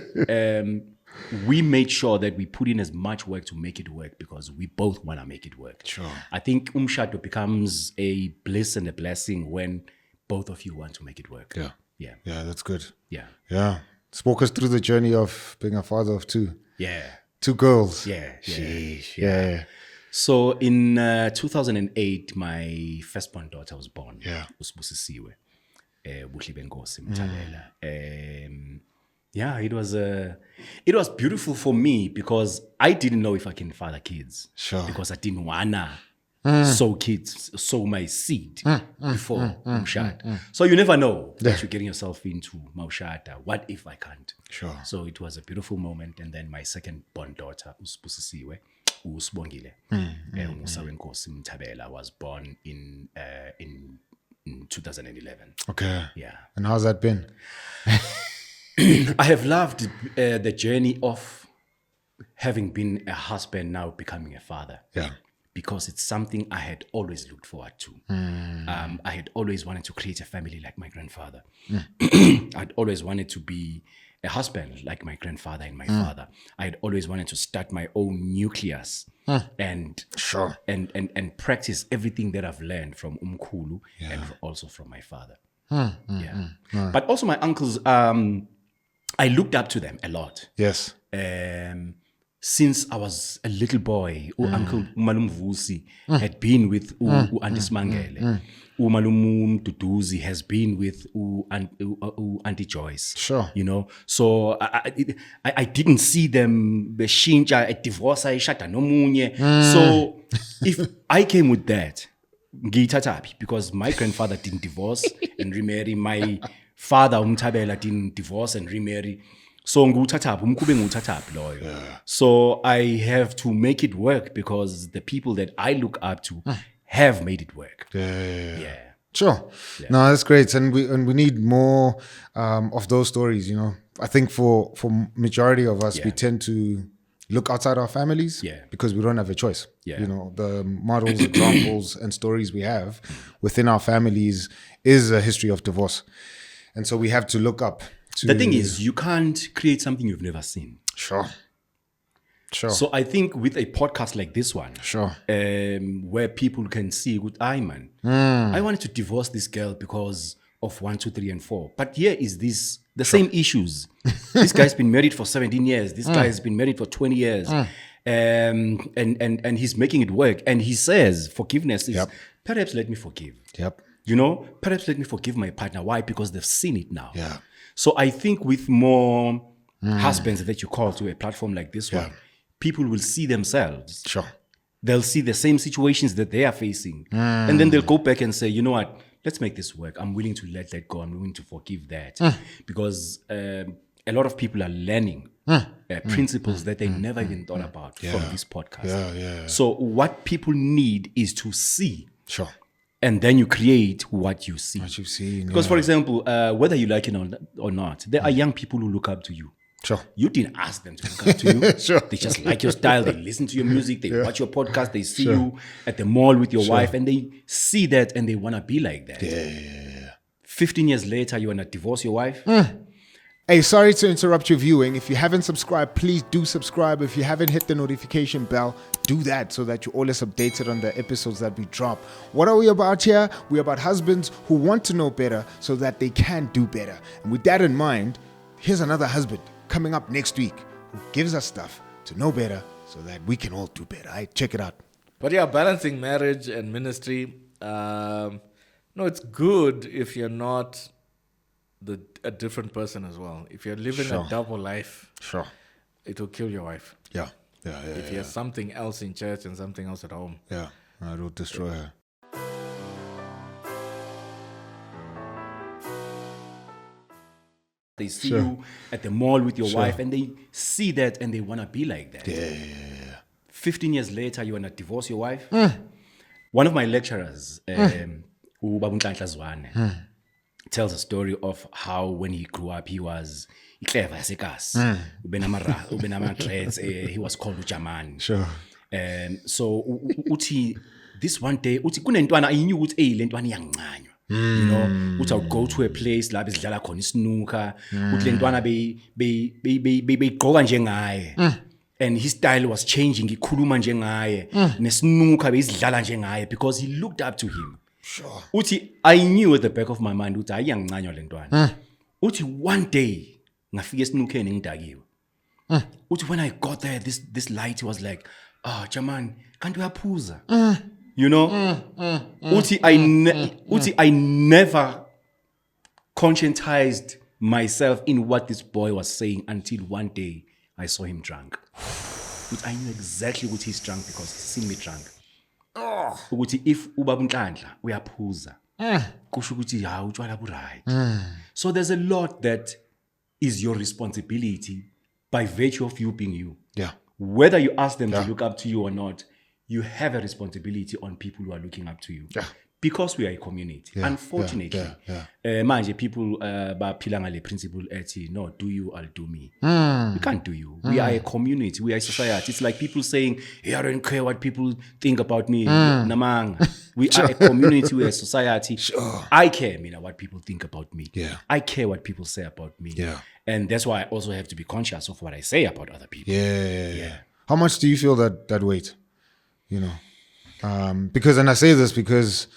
we made sure that we put in as much work to make it work because we both want to make it work. Sure. I think umshado becomes a bliss and a blessing when both of you want to make it work. Yeah. Yeah. Yeah, that's good. Yeah. Yeah. Spoke us through the journey of being a father of two. Yeah. Two girls. Yeah. Sheesh. Yeah. So in 2008, my firstborn daughter was born. Yeah. Usibusisiwe. Muzi Mthabela. Yeah, it was beautiful for me because I didn't know if I can father kids. Sure. Because I didn't wanna sow kids, sow my seed before Maushada. So you never know that you're getting yourself into Maushada. What if I can't? Sure. So it was a beautiful moment. And then my second born daughter, Usibusisiwe, Usibongile, Muzi Mthabela, was born in 2011. Okay. Yeah. And how's that been? I have loved the journey of having been a husband, now becoming a father. Yeah. Because it's something I had always looked forward to. I had always wanted to create a family like my grandfather. I'd always wanted to be a husband like my grandfather and my father. I had always wanted to start my own nucleus and Sure. and practice everything that I've learned from Umkhulu and also from my father. But also my uncles, I looked up to them a lot. Yes. Since I was a little boy, Uncle Umalum Vusi had been with Auntie Smangele. Umalum Mduduzi has been with Auntie Joyce. Sure. You know, so I didn't see them beshintsha a divorce ayishada nomunye. So if I came with that, ngiyithathapi, because my grandfather didn't divorce and remarry. My father Mthabela didn't divorce and remarry. So umkhube nguthathapi loyo. So I have to make it work because the people that I look up to have made it work. Yeah. Sure. Yeah. No, that's great, and we need more of those stories. You know, I think for majority of us, we tend to look outside our families because we don't have a choice. You know, the models, examples, and stories we have within our families is a history of divorce, and so we have to look up. The thing is, you can't create something you've never seen. Sure. So I think with a podcast like this one, where people can see, good, I wanted to divorce this girl because of 1, 2, 3, and 4. But here is the same issues. This guy's been married for 17 years. This guy has been married for 20 years. And he's making it work. And he says forgiveness is perhaps let me forgive. Yep. Perhaps let me forgive my partner. Why? Because they've seen it now. Yeah. So I think with more husbands that you call to a platform like this one, people will see themselves. Sure. They'll see the same situations that they are facing. And then they'll go back and say, you know what, let's make this work. I'm willing to let that go. I'm willing to forgive that. Because a lot of people are learning principles that they never even thought about from this podcast. So what people need is to see. Sure. And then you create what you see. What you've seen. Because, for example, whether you like it or not, there are young people who look up to you. Sure. You didn't ask them to look up to you. Sure. They just like your style. They listen to your music. They watch your podcast. They see you at the mall with your wife, and they see that and they want to be like that. 15 years later, you want to divorce your wife? Hey, sorry to interrupt your viewing. If you haven't subscribed, please do subscribe. If you haven't hit the notification bell, do that so that you're always updated on the episodes that we drop. What are we about here? We're about husbands who want to know better so that they can do better. And with that in mind, here's another husband coming up next week who gives us stuff to know better so that we can all do better. Right? Check it out. But yeah, balancing marriage and ministry. No, it's good if you're not a different person as well. If you're living a double life, it will kill your wife. If you have something else in church and something else at home, it will destroy her. They see you at the mall with your wife, and they see that and they want to be like that. 15 years later, you want to divorce your wife? One of my lecturers, Ubabunhlanhla Zwane, tells a story of how when he grew up, he was clever as a gas. He was called Ujaman. Sure. So this one day, I knew what lentwana yancanywa. You know, I would go to a place la besidlala khona isnooker, uthi lentwana begqoka njengaye. And his style was changing, ikhuluma njengaye, nesnooker besidlala njengaye because he looked up to him. Sure. Uthi I knew at the back of my mind uthi ayangincanywa lentwana. Uthi one day ngafika esnookeni ngidakiwe. Uthi when I got there, this light was like, Jaman, kanti uyaphuza. You know, Uti, I never conscientized myself in what this boy was saying until one day I saw him drunk. But I knew exactly what he's drunk because he's seen me drunk. Uti, if ubabunhlanhla uyaphuza, kusho ukuthi hawu utshwala bu-right. So there's a lot that is your responsibility by virtue of you being you. Yeah. Whether you ask them to look up to you or not, you have a responsibility on people who are looking up to you. Because we are a community. Unfortunately, manje people baphila ngale principle ethi no, do you, I'll do me. We can't do you. We are a community. We are a society. It's like people saying, hey, I don't care what people think about me. Namang. We are a community. We are a society. I care, what people think about me. I care what people say about me. And that's why I also have to be conscious of what I say about other people. How much do you feel that weight? You know, because, and I say this because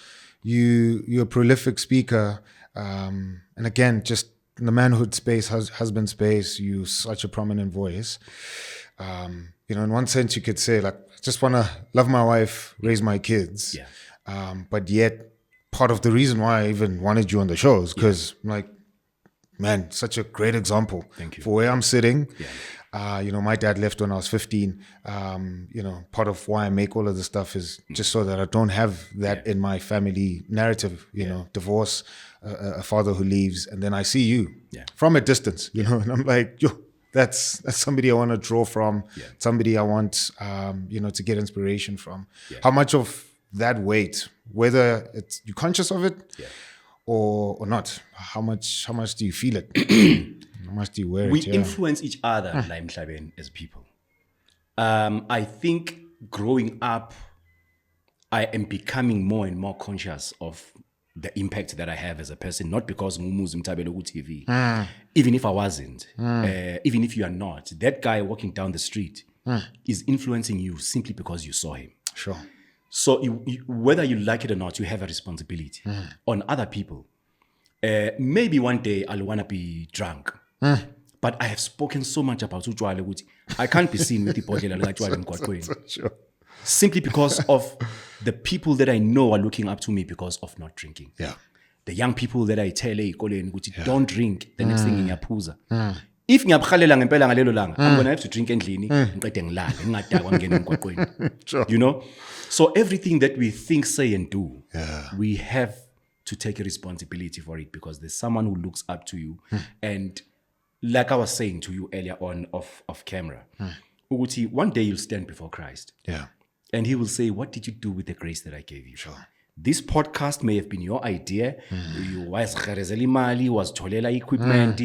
you're a prolific speaker, and again, just in the manhood space, husband space, you're such a prominent voice. In one sense, you could say, like, I just want to love my wife, raise my kids. But yet, part of the reason why I even wanted you on the show is because, like, man, such a great example. Thank you. For where I'm sitting. My dad left when I was 15. Part of why I make all of this stuff is just so that I don't have that in my family narrative, divorce, a father who leaves, and then I see you from a distance, and I'm like, yo, that's somebody I want to draw from, somebody I want, to get inspiration from. How much of that weight, whether it's you're conscious of it or not, how much do you feel it? How much do you wear we it? influence each other as people. I think growing up, I am becoming more and more conscious of the impact that I have as a person, not because Muzi Mthabela TV. Even if I wasn't, even if you are not, that guy walking down the street is influencing you simply because you saw him. Sure. So whether you like it or not, you have a responsibility on other people. Maybe one day I'll want to be drunk. But I have spoken so much about utshwala ukuthi I can't be seen with the bottle like utshwala emgwaqweni. simply because of the people that I know are looking up to me because of not drinking. Yeah. The young people that I tell, don't drink, the next thing ngiyaphuza. If ngiyabukhalela ngempela ngalelo langa, I'm going to have to drink endlini, ngiqede ngilale, ngingadakwa ngene emgwaqweni. Sure. You know? So everything that we think, say, and do, we have to take a responsibility for it because there's someone who looks up to you. And like I was saying to you earlier on off camera, Uguti, one day you'll stand before Christ. Yeah. And he will say, what did you do with the grace that I gave you? Sure. This podcast may have been your idea. You was mali, was tolela equipment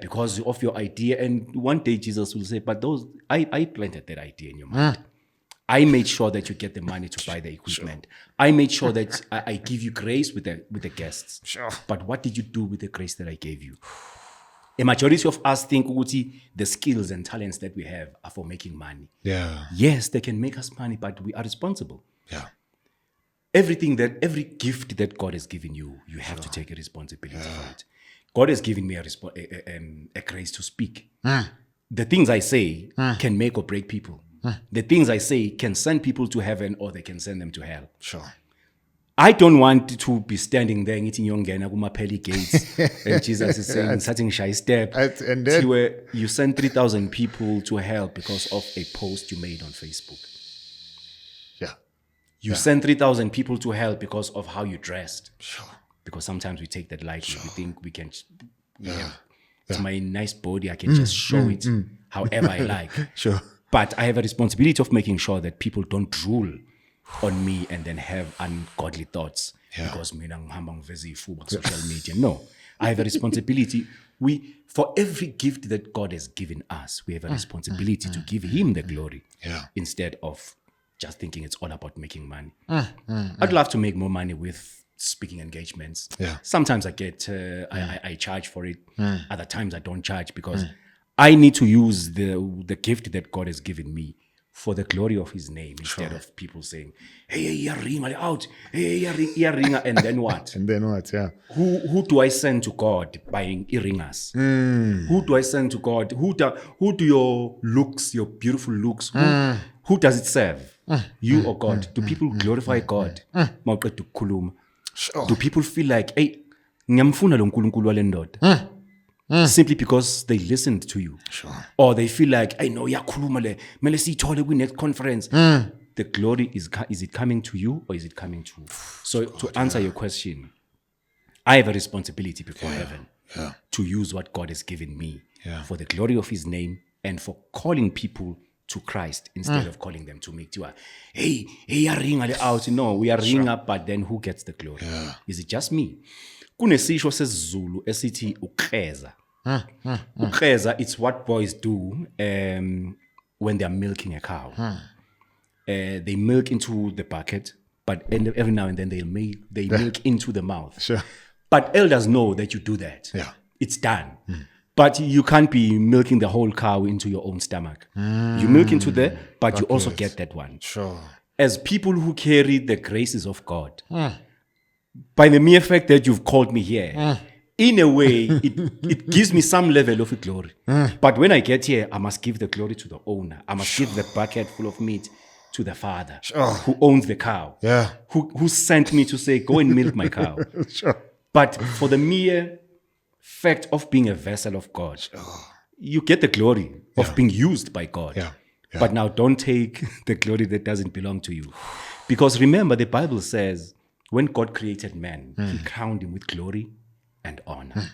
because of your idea. And one day Jesus will say, but I planted that idea in your mind. I made sure that you get the money to buy the equipment. Sure. I made sure that I give you grace with the guests. Sure. But what did you do with the grace that I gave you? A majority of us think the skills and talents that we have are for making money. Yeah. Yes, they can make us money, but we are responsible. Yeah. Every gift that God has given you, you have to take a responsibility for it. God has given me a grace to speak. The things I say can make or break people. The things I say can send people to heaven or they can send them to hell. Sure. I don't want to be standing there eating yongena kuma pearly gates and Jesus is saying something shy step. And then you send 3,000 people to hell because of a post you made on Facebook. Yeah. You send 3,000 people to hell because of how you dressed. Sure. Because sometimes we take that lightly. Sure. We think we can. Yeah. It's my nice body. I can just show it however I like. Sure. But I have a responsibility of making sure that people don't drool on me and then have ungodly thoughts because mina ngihamba ngiveza ifuba ku social media. No, I have a responsibility. For every gift that God has given us, we have a responsibility to give Him the glory instead of just thinking it's all about making money. I'd love to make more money with speaking engagements. Yeah. Sometimes I get, I charge for it. Other times I don't charge because I need to use the gift that God has given me for the glory of His name instead of people saying, hey, ring out, hey, ring, and then what? And then what? Yeah. Who do I send to God buying earrings? Who do I send to God? Who do your looks, your beautiful looks, who does it serve? You or God? Do people glorify God? Sure. Do people feel like, hey, ngiyamfuna lo nkulunkulu wale ndoda? Simply because they listened to you. Sure. Or they feel like, I know, yakhuluma le, mele siyithole kwi next conference. The glory is it coming to you or is it coming to? So to answer your question, I have a responsibility before heaven to use what God has given me for the glory of His name and for calling people to Christ instead of calling them to make dua. Hey, ring out. No, we are ring up, but then who gets the glory? Is it just me? Kunesisho sesiZulu esithi ukreza. Ukreza, it's what boys do when they are milking a cow. They milk into the bucket, but every now and then they milk into the mouth. Sure. But elders know that you do that. Yeah. It's done. But you can't be milking the whole cow into your own stomach. You milk into there, but you also get that one. Sure. As people who carry the graces of God, by the mere fact that you've called me here, in a way, it gives me some level of glory. But when I get here, I must give the glory to the owner. I must give the bucket full of meat to the father who owns the cow, who sent me to say, go and milk my cow. Sure. But for the mere fact of being a vessel of God, you get the glory of being used by God. But now don't take the glory that doesn't belong to you. Because remember, the Bible says, when God created man, He crowned him with glory and honor.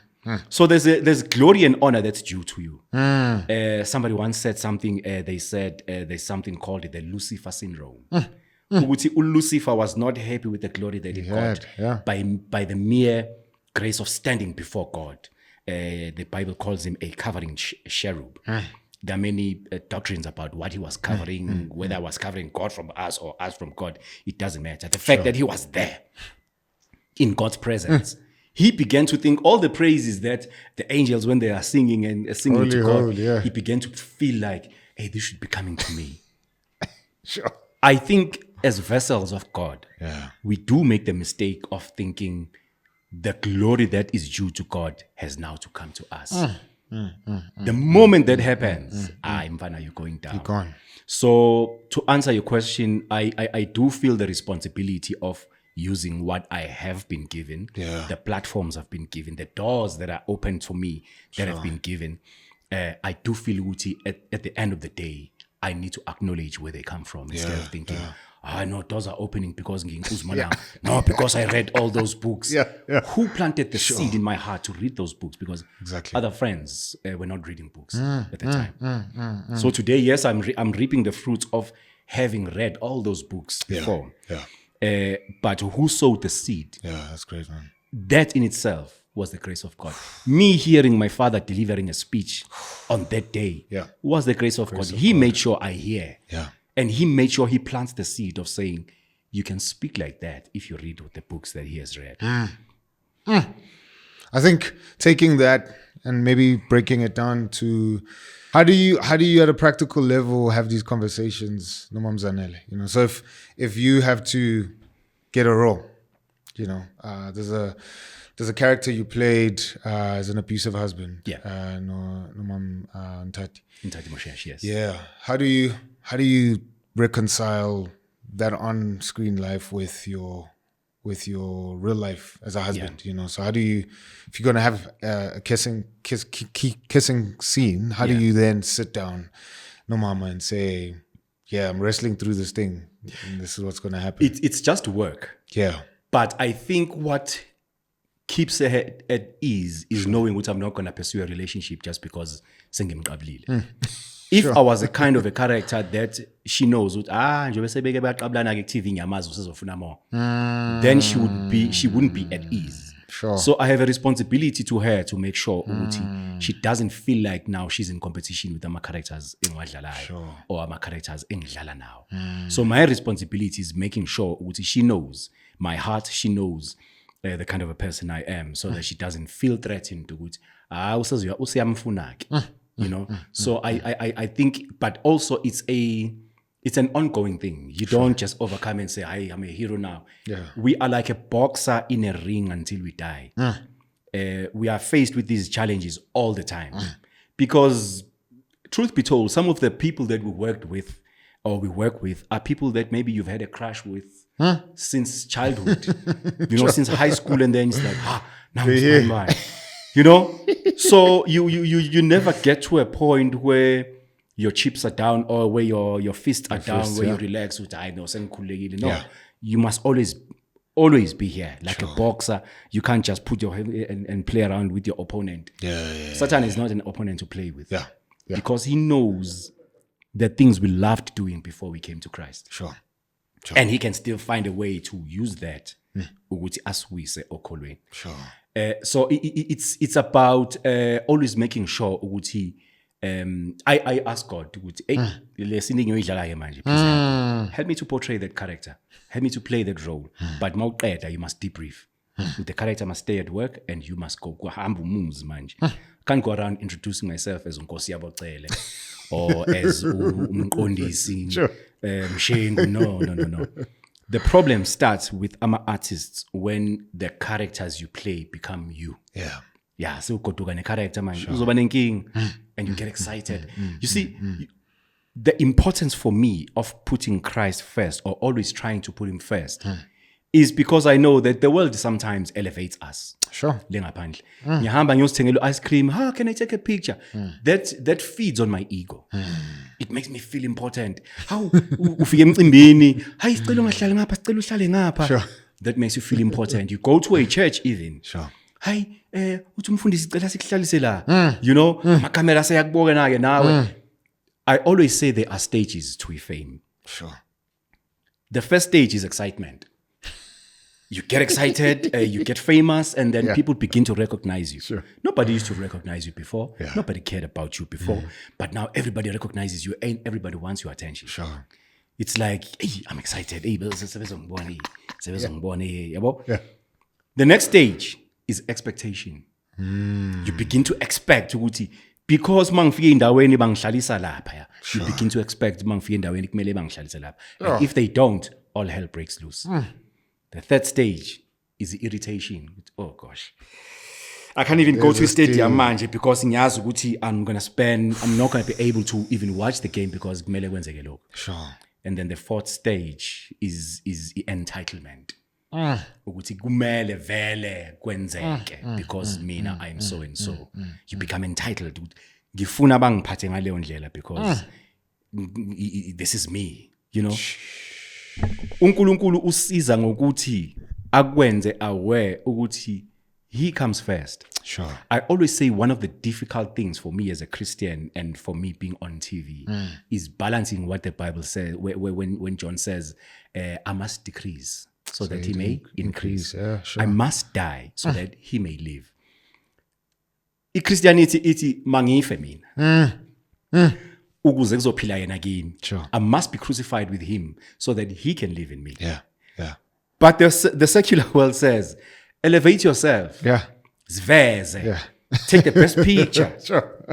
So there's glory and honor that's due to you. Somebody once said something, they said there's something called the Lucifer syndrome. Lucifer was not happy with the glory that he got by the mere grace of standing before God. The Bible calls him a covering cherub. There are many doctrines about what he was covering, whether he was covering God from us or us from God. It doesn't matter. The fact that he was there in God's presence, he began to think all the praises that the angels, when they are singing and singing Holy, to God, holy, he began to feel like, hey, this should be coming to me. Sure. I think as vessels of God, we do make the mistake of thinking the glory that is due to God has now to come to us. The moment that happens, mfana, you're going down. You're gone. So to answer your question, I do feel the responsibility of using what I have been given, the platforms I've been given, the doors that are open to me that have been given. I do feel at the end of the day, I need to acknowledge where they come from instead of thinking, no, doors are opening because no, because I read all those books. Who planted the seed in my heart to read those books? Because other friends were not reading books at the time. So today, yes, I'm reaping the fruits of having read all those books before. But who sowed the seed? Yeah, that's great, man. That in itself was the grace of God. Me hearing my father delivering a speech on that day was the grace of God. He made sure I hear. And he made sure he plants the seed of saying, you can speak like that if you read the books that he has read. I think taking that and maybe breaking it down to how do you at a practical level have these conversations, Nomam Zanele? You know, so if you have to get a role, you know, there's a character you played as an abusive husband. Nomam Ntati Moshesh, yes. Yeah. How do you reconcile that on-screen life with your real life as a husband? You know, so how do you, if you're gonna have a kissing scene, how do you then sit down, no mama, and say, I'm wrestling through this thing, and this is what's gonna happen? It's just work. But I think what keeps her at ease is knowing that I'm not going to pursue a relationship just because sengimqablile. If I was a kind of a character that she knows then she wouldn't be at ease. So I have a responsibility to her to make sure she doesn't feel like now she's in competition with my characters in or my characters in now. So my responsibility is making sure she knows my heart, she knows the kind of a person I am, so that she doesn't feel threatened to you know. So I think, but also it's an ongoing thing. You don't just overcome and say, I'm a hero now. We are like a boxer in a ring until we die. We are faced with these challenges all the time. Because truth be told, some of the people that we work with are people that maybe you've had a crush with since childhood, you know, since high school, and then it's like, now it's my mind, you know. So you never get to a point where your chips are down or where your fists are down, where you relax with no. You must always be here like a boxer. You can't just put your hand and play around with your opponent. Satan is not an opponent to play with, because he knows the things we loved doing before we came to Christ. And he can still find a way to use that. So it's about always making sure I ask God, help me to portray that character, help me to play that role. But you must debrief. The character must stay at work, and you must go can't go around introducing myself as Nkosi Yaboxele or as Mqondisi. No. The problem starts with artists when the characters you play become you. So go to a character, man. And you get excited. You see, the importance for me of putting Christ first, or always trying to put him first, is because I know that the world sometimes elevates us. Ice cream. How can I take a picture? That feeds on my ego. It makes me feel important. How that makes you feel important. You go to a church even. You know, I always say there are stages to fame. The first stage is excitement. You get excited, you get famous, and then people begin to recognize you. Nobody used to recognize you before. Nobody cared about you before. But now everybody recognizes you, and everybody wants your attention. It's like, hey, I'm excited. Hey, the next stage is expectation. You begin to expect because you begin to expect and if they don't, all hell breaks loose. The third stage is the irritation. Oh gosh, I can't even go to a stadium manje because ngiyazi ukuthi I'm not gonna be able to even watch the game because kumele kwenzeke lokho. Sure. And then the fourth stage is entitlement. Ukuthi kumele vele kwenzeke because mina I'm so and so. You become entitled. Ngifuna bangiphathe ngaleyo ndlela because this is me, you know. uNkulunkulu usiza ngokuthi akwenze aware ukuthi he comes first. Sure. I always say one of the difficult things for me as a Christian and for me being on TV is balancing what the Bible says when John says, I must decrease so that he may increase. Yeah, sure. I must die so that he may live. Christianity iti mangife mina. Ukuze kuzophila yena kimi. Sure. I must be crucified with him so that he can live in me. Yeah. But the secular world says, elevate yourself. Yeah. Zveze. Yeah. Take the best picture. Sure.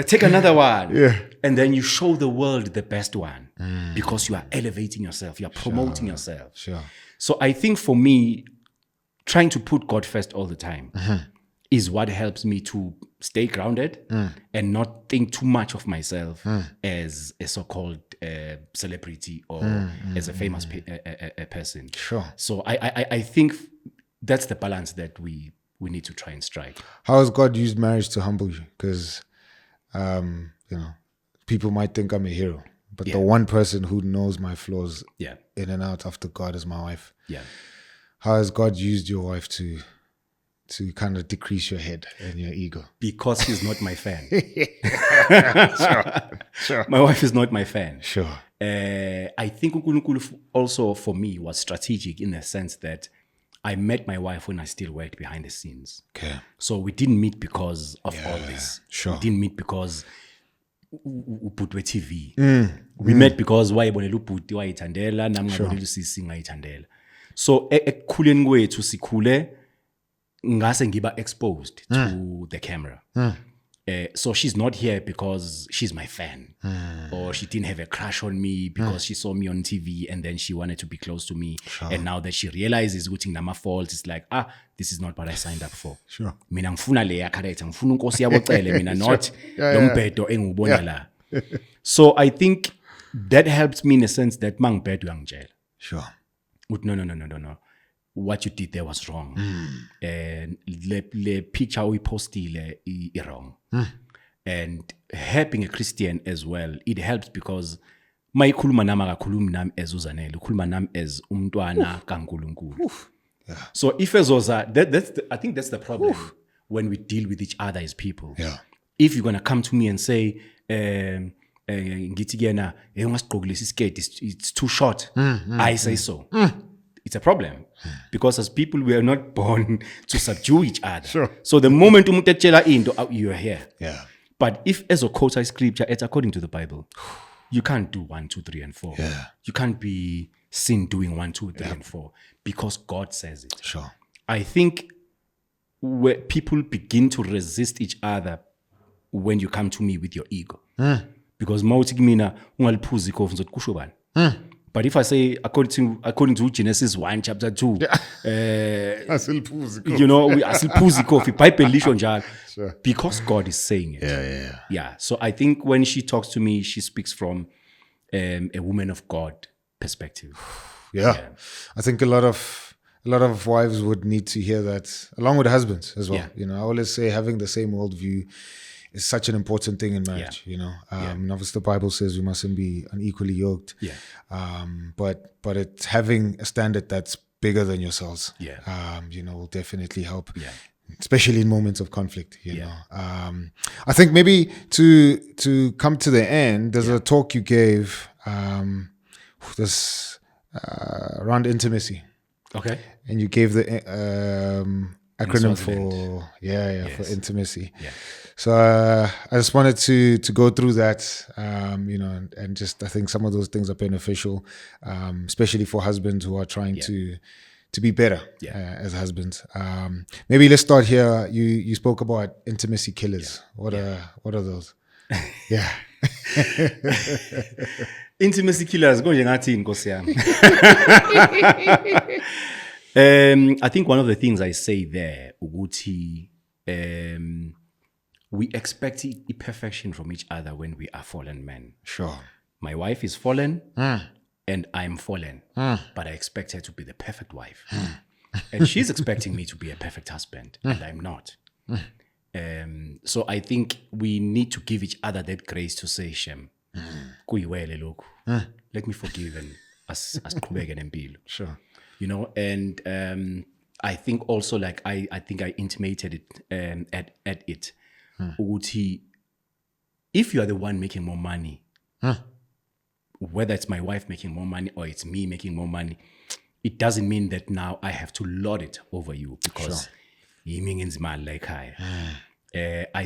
Take another one. Yeah. And then you show the world the best one because you are elevating yourself. You are promoting yourself. Sure. So I think for me, trying to put God first all the time is what helps me to stay grounded and not think too much of myself as a so-called celebrity or as a famous person. Sure. So I think that's the balance that we need to try and strike. How has God used marriage to humble you? Because, people might think I'm a hero, but the one person who knows my flaws in and out after God is my wife. Yeah. How has God used your wife to kind of decrease your head and your ego? Because she's not my fan. Sure. My wife is not my fan. Sure. I think uNkulunkulu also for me was strategic in the sense that I met my wife when I still worked behind the scenes. Okay. So we didn't meet because of all this. Sure. We didn't meet because ubhutwe TV. We met because wayebonela ubhuti wayithandela nami ngabonela usisi ngayithandela. So ekukhuleni kwethu sikhule ngase ngiba exposed to the camera. So she's not here because she's my fan or she didn't have a crush on me because she saw me on TV and then she wanted to be close to me. Sure. And now that she realizes ukuthi ngama fault, it's like, this is not what I signed up for. Sure. Mina ngifuna leya character, ngifuna unkosi yabocele mina not lombhedo engubona la. So I think that helped me in a sense that mangibhedo uyangitshela. Sure. No. What you did there was wrong. And le picture we postile is wrong. And helping a Christian as well, it helps because mayikhuluma nami akakhulumi nami as uzanele, ukhuluma nami as umntwana kaNkulunkulu. So if ezoza, I think that's the problem when we deal with each other as people. Yeah. If you're gonna come to me and say, ngithi kuyena ungasigqokelisa isiketi, it's too short, I say so. It's a problem because as people we are not born to subdue each other. Sure. So the moment umuntu etshela into you are here. Yeah. But if as a quote scripture, it's according to the Bible. You can't do 1, 2, 3, and 4. Yeah. You can't be seen doing 1, 2, 3, and 4 because God says it. Sure. I think where people begin to resist each other when you come to me with your ego. Because mawuthi kumina ungaliphuza ikofi ngizothi kusho bani. But if I say according to Genesis 1 chapter 2, asiliphuzi ikofi Bible lisho njalo because God is saying it. Yeah. So I think when she talks to me, she speaks from a woman of God perspective. Yeah. I think a lot of wives would need to hear that, along with husbands as well. I always say having the same worldview is such an important thing in marriage. And obviously the Bible says we mustn't be unequally yoked. But it's having a standard that's bigger than yourselves. Will definitely help. Especially in moments of conflict, you know. I think maybe to come to the end, there's a talk you gave around intimacy. Okay. And you gave the acronym for for intimacy. So I just wanted to go through that, and just I think some of those things are beneficial, especially for husbands who are trying to be better as husbands. Maybe let's start here. You spoke about intimacy killers. What are those? Intimacy killers go njengathi inkosi yami. I think one of the things I say there, Uguti, we expect perfection from each other when we are fallen men. Sure. My wife is fallen and I'm fallen, but I expect her to be the perfect wife. And she's expecting me to be a perfect husband, and I'm not. So I think we need to give each other that grace to say, Shem, let me forgive and as Sure. You know, and I think also, like, I think I intimated it at it. Uguti, if you are the one making more money, whether it's my wife making more money or it's me making more money, it doesn't mean that now I have to lord it over you because I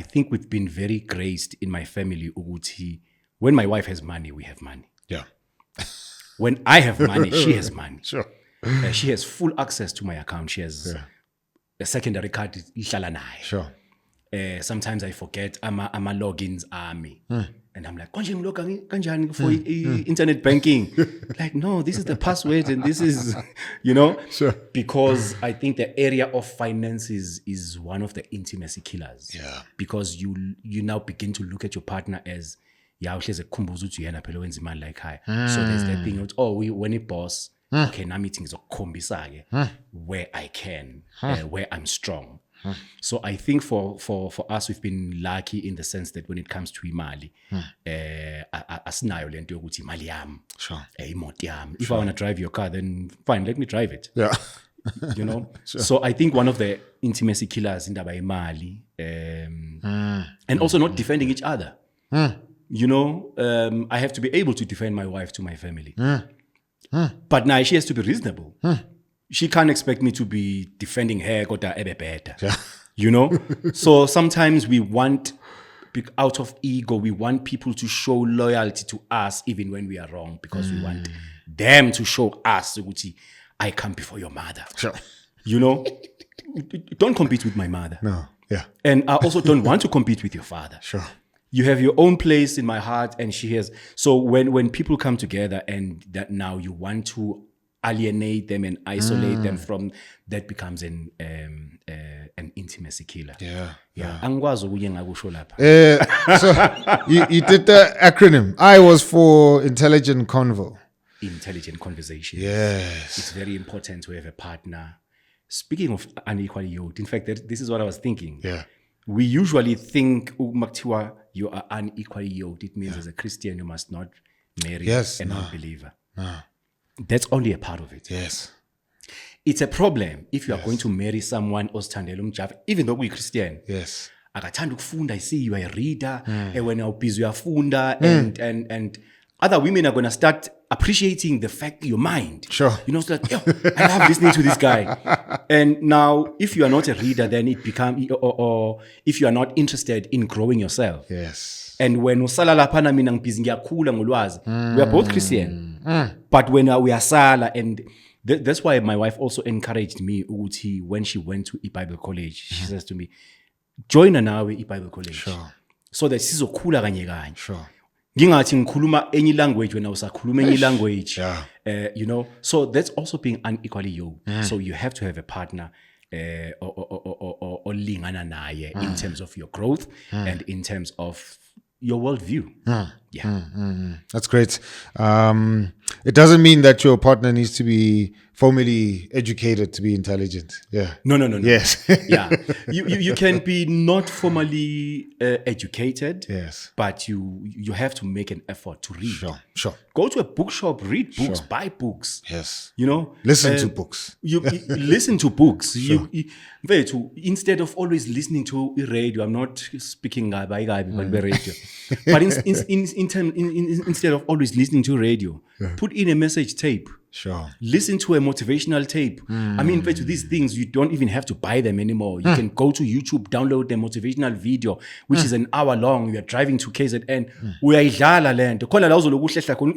think we've been very graced in my family, Uguti. When my wife has money, we have money. Yeah. When I have money, she has money. Sure. She has full access to my account. She has a secondary card. Sure. Sometimes I forget my logins are me. And I'm like, kanjani for internet banking. Like, no, this is the password and this is, you know, Sure. Because I think the area of finances is one of the intimacy killers. Yeah. Because you now begin to look at your partner as, so there's that thing of, when it boss, okay, now meetings are where I can, where I'm strong. So I think for us, we've been lucky in the sense that when it comes to imali, asinayo lento yokuthi imali yami, imoto yami. If I want to drive your car, then fine, let me drive it. Yeah. You know. Sure. So I think one of the intimacy killers in indaba imali, and also not defending each other. You know, I have to be able to defend my wife to my family. But now she has to be reasonable. She can't expect me to be defending her, you know? So sometimes we want, out of ego, we want people to show loyalty to us even when we are wrong, because we want them to show us, I come before your mother. Sure. You know? Don't compete with my mother. No. Yeah. And I also don't want to compete with your father. Sure. You have your own place in my heart, and she has. So when people come together and that now you want to alienate them and isolate them from, that becomes an intimacy killer. Yeah. So you did the acronym. I was for intelligent convo. Intelligent conversation. Yes. It's very important to have a partner. Speaking of unequally yoked, in fact, this is what I was thinking. Yeah. We usually think you are unequally yoked. It means as a Christian you must not marry a non-believer. No. That's only a part of it. Yes. It's a problem if you are going to marry someone even though we're Christian. Yes. I see you are a reader, and when you're busy, you are funda, and other women are going to start appreciating the fact your mind. Sure. You know, it's like, I love listening to this guy. And now, if you are not a reader, then it becomes, or if you are not interested in growing yourself. Yes. And when we are both Christian. But when we are sala, and that's why my wife also encouraged me, Uti, when she went to Bible college, she says to me, join Anawe Bible college. Sure. So that she's cool kanye. Sure. Ngingathi ngikhuluma any language when usakhuluma any language. Yeah. You know, so that's also being unequally yoked. So you have to have a partner or lingana naye in terms of your growth and in terms of your worldview. That's great. It doesn't mean that your partner needs to be formally educated to be intelligent. Yeah. No. Yes. Yeah. You can be not formally educated. Yes. But you have to make an effort to read. Sure. Go to a bookshop, read books, buy books. Yes. You know, listen to books. You listen to books. Sure. Instead of always listening to radio, I'm not speaking by radio, but instead of always listening to radio, put in a message tape. Sure. Listen to a motivational tape. I mean, to these things, you don't even have to buy them anymore. You can go to YouTube, download the motivational video, which is an hour long. You are driving to KZN. Uyayidlala lento. Khona la uzoloku uhlehla khona.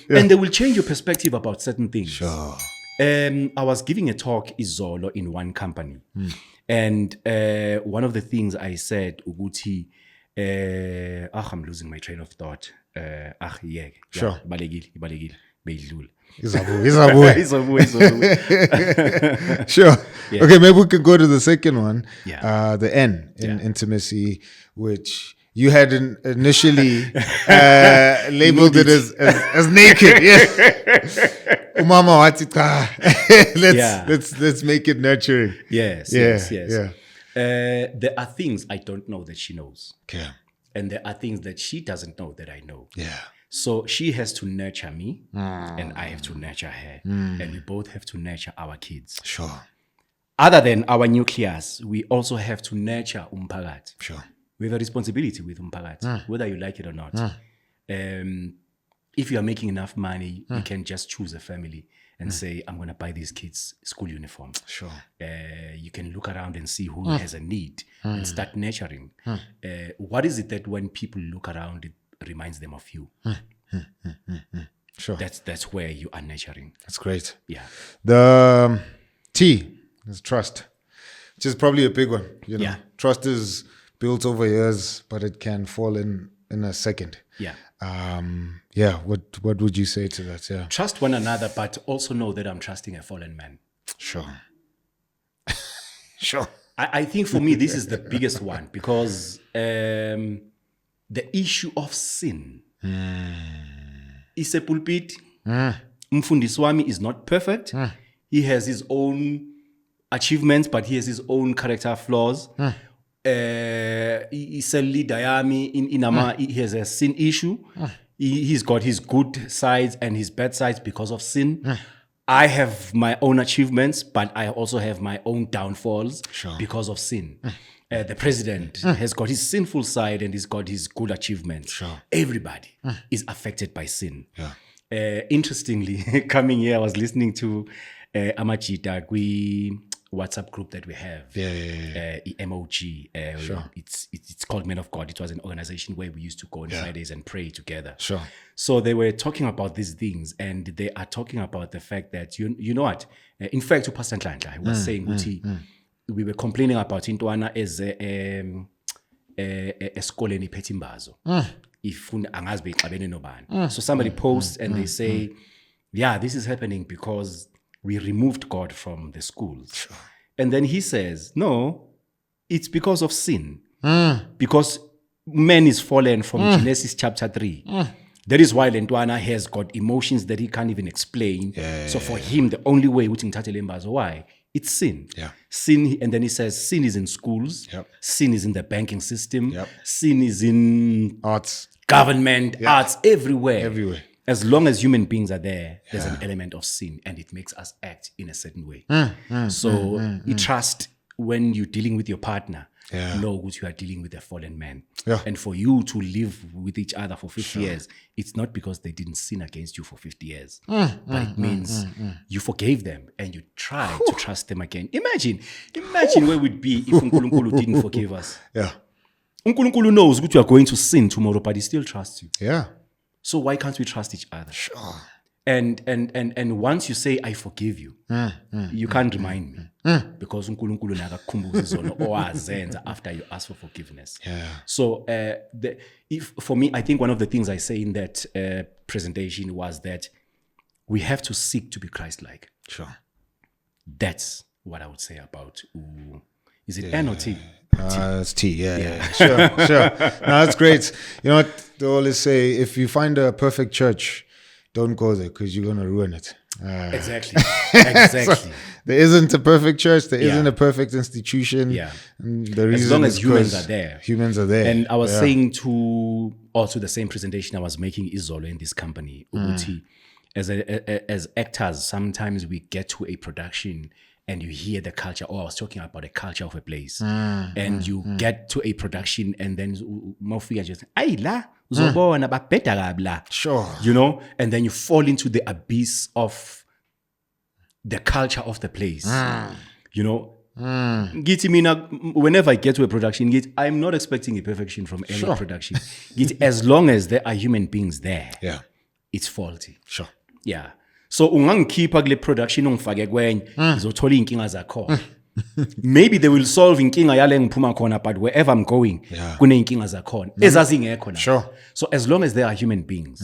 And they will change your perspective about certain things. Sure. I was giving a talk izolo in one company. And one of the things I said, Uguti, I'm losing my train of thought. Sure. Ibalekile. beyidlula. Izabuya. Sure. Yeah. Okay, maybe we could go to the second one. Yeah. The N in intimacy, which you had initially labeled it as naked. Yeah. Umama wathi cha. Let's make it nurturing. Yes. Yeah. There are things I don't know that she knows. Okay. And there are things that she doesn't know that I know. Yeah. So she has to nurture me and I have to nurture her. And we both have to nurture our kids. Sure. Other than our nucleus, we also have to nurture umphakathi. Sure. We have a responsibility with umphakathi, whether you like it or not. If you are making enough money, you can just choose a family and say, I'm going to buy these kids school uniform. Sure. You can look around and see who has a need and start nurturing. What is it that when people look around, it reminds them of you? Sure. That's where you are nurturing. That's great. Yeah. The T is trust, which is probably a big one. You know, Yeah. Trust is built over years, but it can fall in a second. Yeah. What would you say to that? Yeah. Trust one another, but also know that I'm trusting a fallen man. Sure. Sure. I think for me, this is the biggest one because the issue of sin is a pulpit. Mfundisi wami is not perfect. He has his own achievements, but he has his own character flaws. He's a leader. He has a sin issue. He's got his good sides and his bad sides because of sin. I have my own achievements, but I also have my own downfalls because of sin. The president has got his sinful side and he's got his good achievements. Sure. Everybody is affected by sin. Yeah. Interestingly, coming here, I was listening to Amachita, WhatsApp group that we have, MOG. It's called Men of God. It was an organization where we used to go on Fridays and pray together. Sure. So they were talking about these things, and they are talking about the fact that you know what? In fact, to Pastor Nhlanhla, he was saying, we were complaining about Intwana as eskoleni Petimbazo. So somebody posts and they say, this is happening because we removed God from the schools. Sure. And then he says, no, it's because of sin. Because man is fallen from Genesis chapter 3. That is why Lentwana has got emotions that he can't even explain. So for him, the only way, why? It's sin. Yeah. Sin, and then he says sin is in schools. Yep. Sin is in the banking system. Yep. Sin is in arts, government, arts, everywhere. Everywhere. As long as human beings are there, there's an element of sin, and it makes us act in a certain way. You trust when you're dealing with your partner. Know what you are dealing with a fallen man. Yeah. And for you to live with each other for 50 years, it's not because they didn't sin against you for 50 years. But it means you forgave them and you try to trust them again. Imagine where we'd be if Unkulunkulu didn't forgive us. Yeah. Unkulunkulu knows that you are going to sin tomorrow, but he still trusts you. Yeah. So why can't we trust each other? Sure. And once you say, I forgive you, you can't remind me. Because uNkulunkulu nakakukhumbuza izono owazenza after you ask for forgiveness. Yeah. So for me, I think one of the things I say in that presentation was that we have to seek to be Christ-like. Sure. That's what I would say about is it N or T? It's T, yeah. Sure. No, that's great. You know what they always say, if you find a perfect church, don't go there because you're going to ruin it. Exactly. So, there isn't a perfect church. There isn't a perfect institution. Yeah. And the reason as long as is humans are there. Humans are there. And I was saying to the same presentation I was making Izolo in this company, Uguti, as actors, sometimes we get to a production and you hear the culture. I was talking about the culture of a place. And you get to a production and then Mafia just, Sure. You know, and then you fall into the abyss of the culture of the place. You know, whenever I get to a production, I'm not expecting a perfection from any production. As long as there are human beings there, it's faulty. Sure. Yeah. So ungangikhipha kule production ungifake kwenye ngizothola inkinga zakho. Maybe they will solve inkinga yale ngiphuma khona, but wherever I'm going, kuneyinkinga zakhona ezazingekho na. Sure. So as long as they are human beings,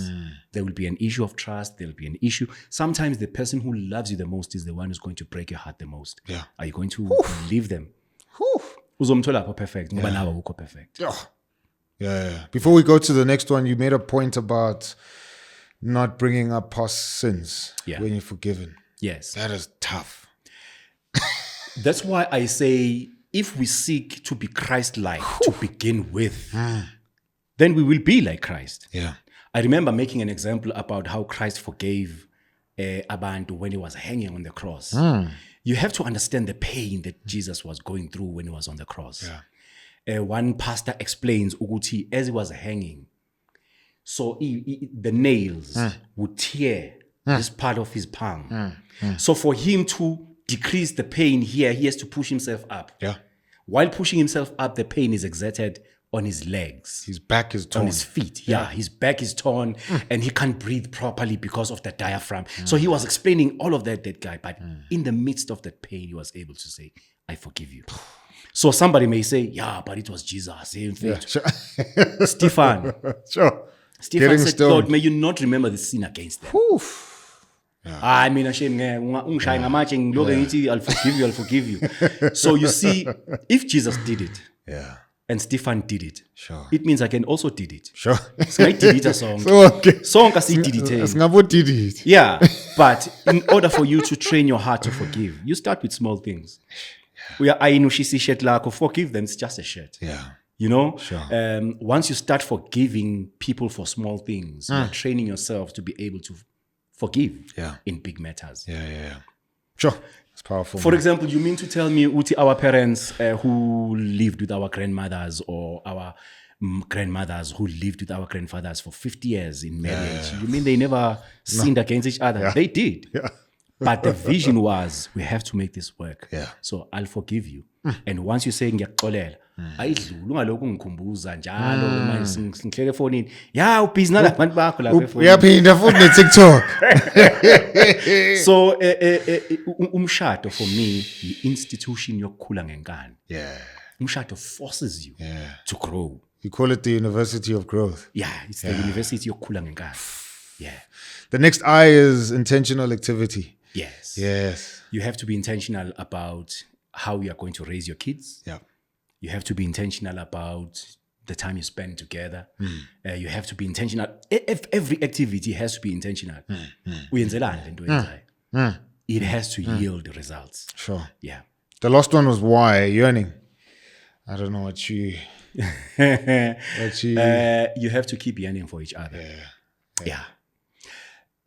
there will be an issue of trust. There will be an issue. Sometimes the person who loves you the most is the one who's going to break your heart the most. Yeah. Are you going to leave them? Uzomthola perfect. Ngoba nawe awukho perfect. Yeah. Before we go to the next one, you made a point about not bringing up past sins when you're forgiven. Yes. That is tough. That's why I say, if we seek to be Christ-like to begin with, then we will be like Christ. Yeah. I remember making an example about how Christ forgave Abantu when he was hanging on the cross. You have to understand the pain that Jesus was going through when he was on the cross. Yeah. One pastor explains, Uguti, as he was hanging, so the nails would tear this part of his palm. So for him to decrease the pain here, he has to push himself up. Yeah. While pushing himself up, the pain is exerted on his legs. His back is torn. On his feet. Yeah, his back is torn and he can't breathe properly because of the diaphragm. So he was explaining all of that guy. But in the midst of that pain, he was able to say, I forgive you. So somebody may say, yeah, but it was Jesus. Sure. Stephen. Sure. Stephen said, Lord, may you not remember this sin against them. I mean, I'll forgive you. So you see, if Jesus did it, and Stephen did it, it means I can also did it. Sure. Did it. Yeah, but in order for you to train your heart to forgive, you start with small things. Forgive them, it's just a shirt. Yeah. You know, Sure. Once you start forgiving people for small things, you're training yourself to be able to forgive in big matters. Yeah. Sure. It's powerful. For example, you mean to tell me, Uti, our parents who lived with our grandmothers or our grandmothers who lived with our grandfathers for 50 years in marriage, you mean they never sinned against each other? They did. Yeah. But the vision was, we have to make this work. Yeah. So I'll forgive you. And once you say ngiyakuxolela, ayidluli ungalokhu ngikhumbuza njalo manje ngihleke efonini. Yeah, ubhizi nalabantu bakho lapha efonini. Uyaphinda futhi ne-TikTok. So umshado for me i-institution yokukhula ngenkani. Yeah. Umshado forces you to grow. You call it the University of Growth. Yeah, it's the University yokukhula ngenkani. Yeah. The next I is intentional activity. Yes. You have to be intentional about how you are going to raise your kids. Yeah. You have to be intentional about the time you spend together. You have to be intentional. Every activity has to be intentional. It has to yield results. Sure. Yeah. The last one was why? Yearning. I don't know what you... you have to keep yearning for each other. Yeah.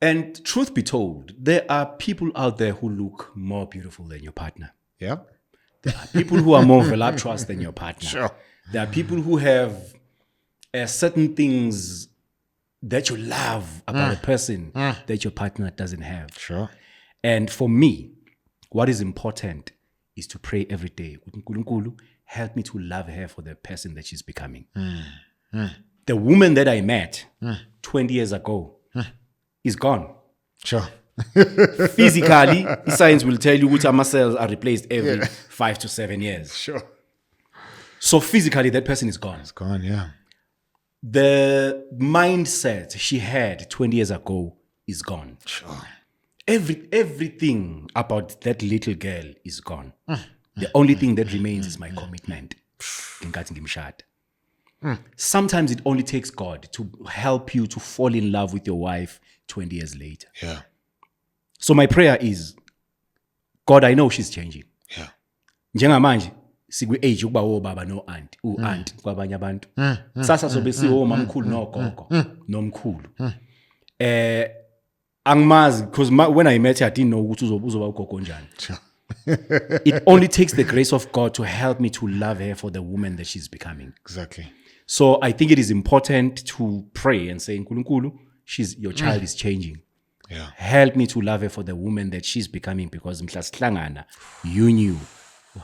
And truth be told, there are people out there who look more beautiful than your partner. Yeah. There are people who are more voluptuous than your partner. Sure. There are people who have certain things that you love about a person that your partner doesn't have. Sure. And for me, what is important is to pray every day. Nkulunkulu, help me to love her for the person that she's becoming. The woman that I met 20 years ago is gone. Sure. Physically, science will tell you which cells are replaced every 5 to 7 years. Sure. So physically, that person is gone. It's gone, yeah. The mindset she had 20 years ago is gone. Sure. Everything about that little girl is gone. The only thing that remains is my commitment. Sometimes it only takes God to help you to fall in love with your wife 20 years later. Yeah. So my prayer is, God, I know she's changing. Yeah. Njengamanje sikwi-age ukuba obaba no-aunt, u-aunt kwabanye abantu. Sasa sobe siwomamkhulu nogogo nomkhulu. Angimazi, because when I met her, I didn't know ukuthi uzoba ugogo njani. It only takes the grace of God to help me to love her for the woman that she's becoming. Exactly. So I think it is important to pray and say, Nkulunkulu, your child is changing. Yeah. Help me to love her for the woman that she's becoming, because you knew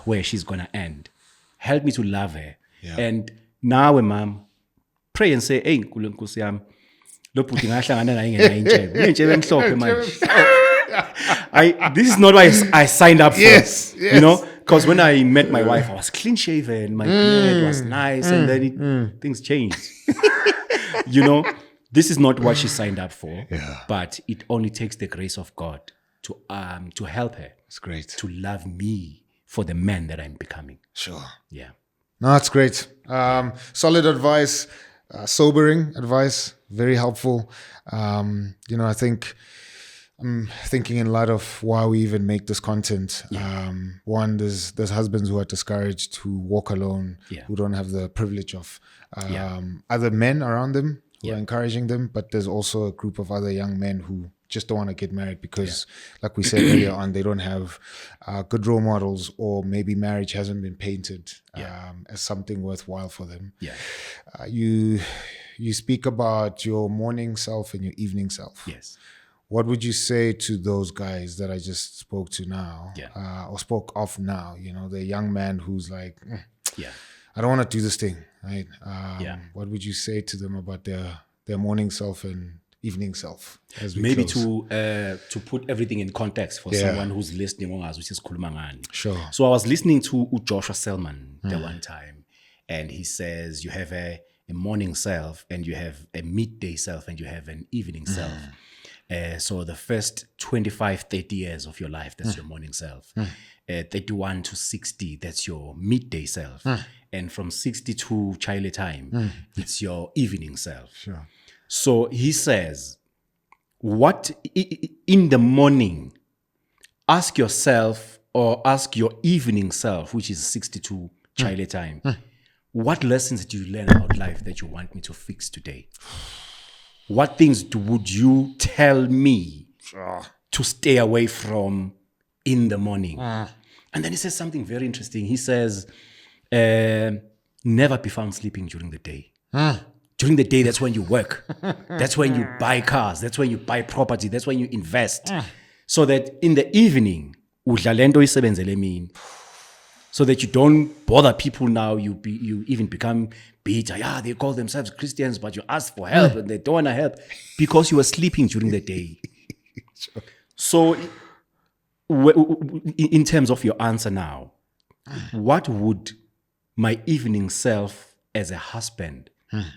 where she's going to end. Help me to love her. Yeah. And now, mom, pray and say, hey, Nkulunkulu yami, lo bhuti ngahlangana naye ngenayintshebe. Uyintshebe emhlophe manje. This is not why I signed up for. Yes. You know, Because when I met my wife, I was clean shaven, my beard was nice, and then things changed. You know, this is not what she signed up for, but it only takes the grace of God to help her. It's great. To love me for the man that I'm becoming. Sure. Yeah. No, that's great. Solid advice, sobering advice, very helpful. You know, I think I'm thinking in light of why we even make this content. One, there's husbands who are discouraged, who walk alone, who don't have the privilege of other men around them who are encouraging them. But there's also a group of other young men who just don't want to get married because, like we said earlier on, they don't have good role models, or maybe marriage hasn't been painted as something worthwhile for them. You speak about your morning self and your evening self. Yes. What would you say to those guys that I just spoke to now, or spoke of now? You know, the young man who's like, I don't want to do this thing, right? What would you say to them about their morning self and evening self? As we maybe close? to put everything in context for someone who's listening, which is Kulumangani. Sure. So I was listening to Joshua Selman the one time, and he says you have a morning self, and you have a midday self, and you have an evening self. So the first 25, 30 years of your life, that's your morning self. 31 to 60, that's your midday self. And from 60 to child time, it's your evening self. Sure. So he says, what in the morning, ask yourself, or ask your evening self, which is 62 child time, what lessons do you learn about life that you want me to fix today? What things would you tell me to stay away from in the morning? And then he says something very interesting. He says, never be found sleeping during the day. During the day, that's when you work. That's when you buy cars. That's when you buy property. That's when you invest. So that in the evening, so that you don't bother people now, you even become bitter. Yeah, they call themselves Christians, but you ask for help and they don't want to help because you were sleeping during the day. So in terms of your answer now, what would my evening self as a husband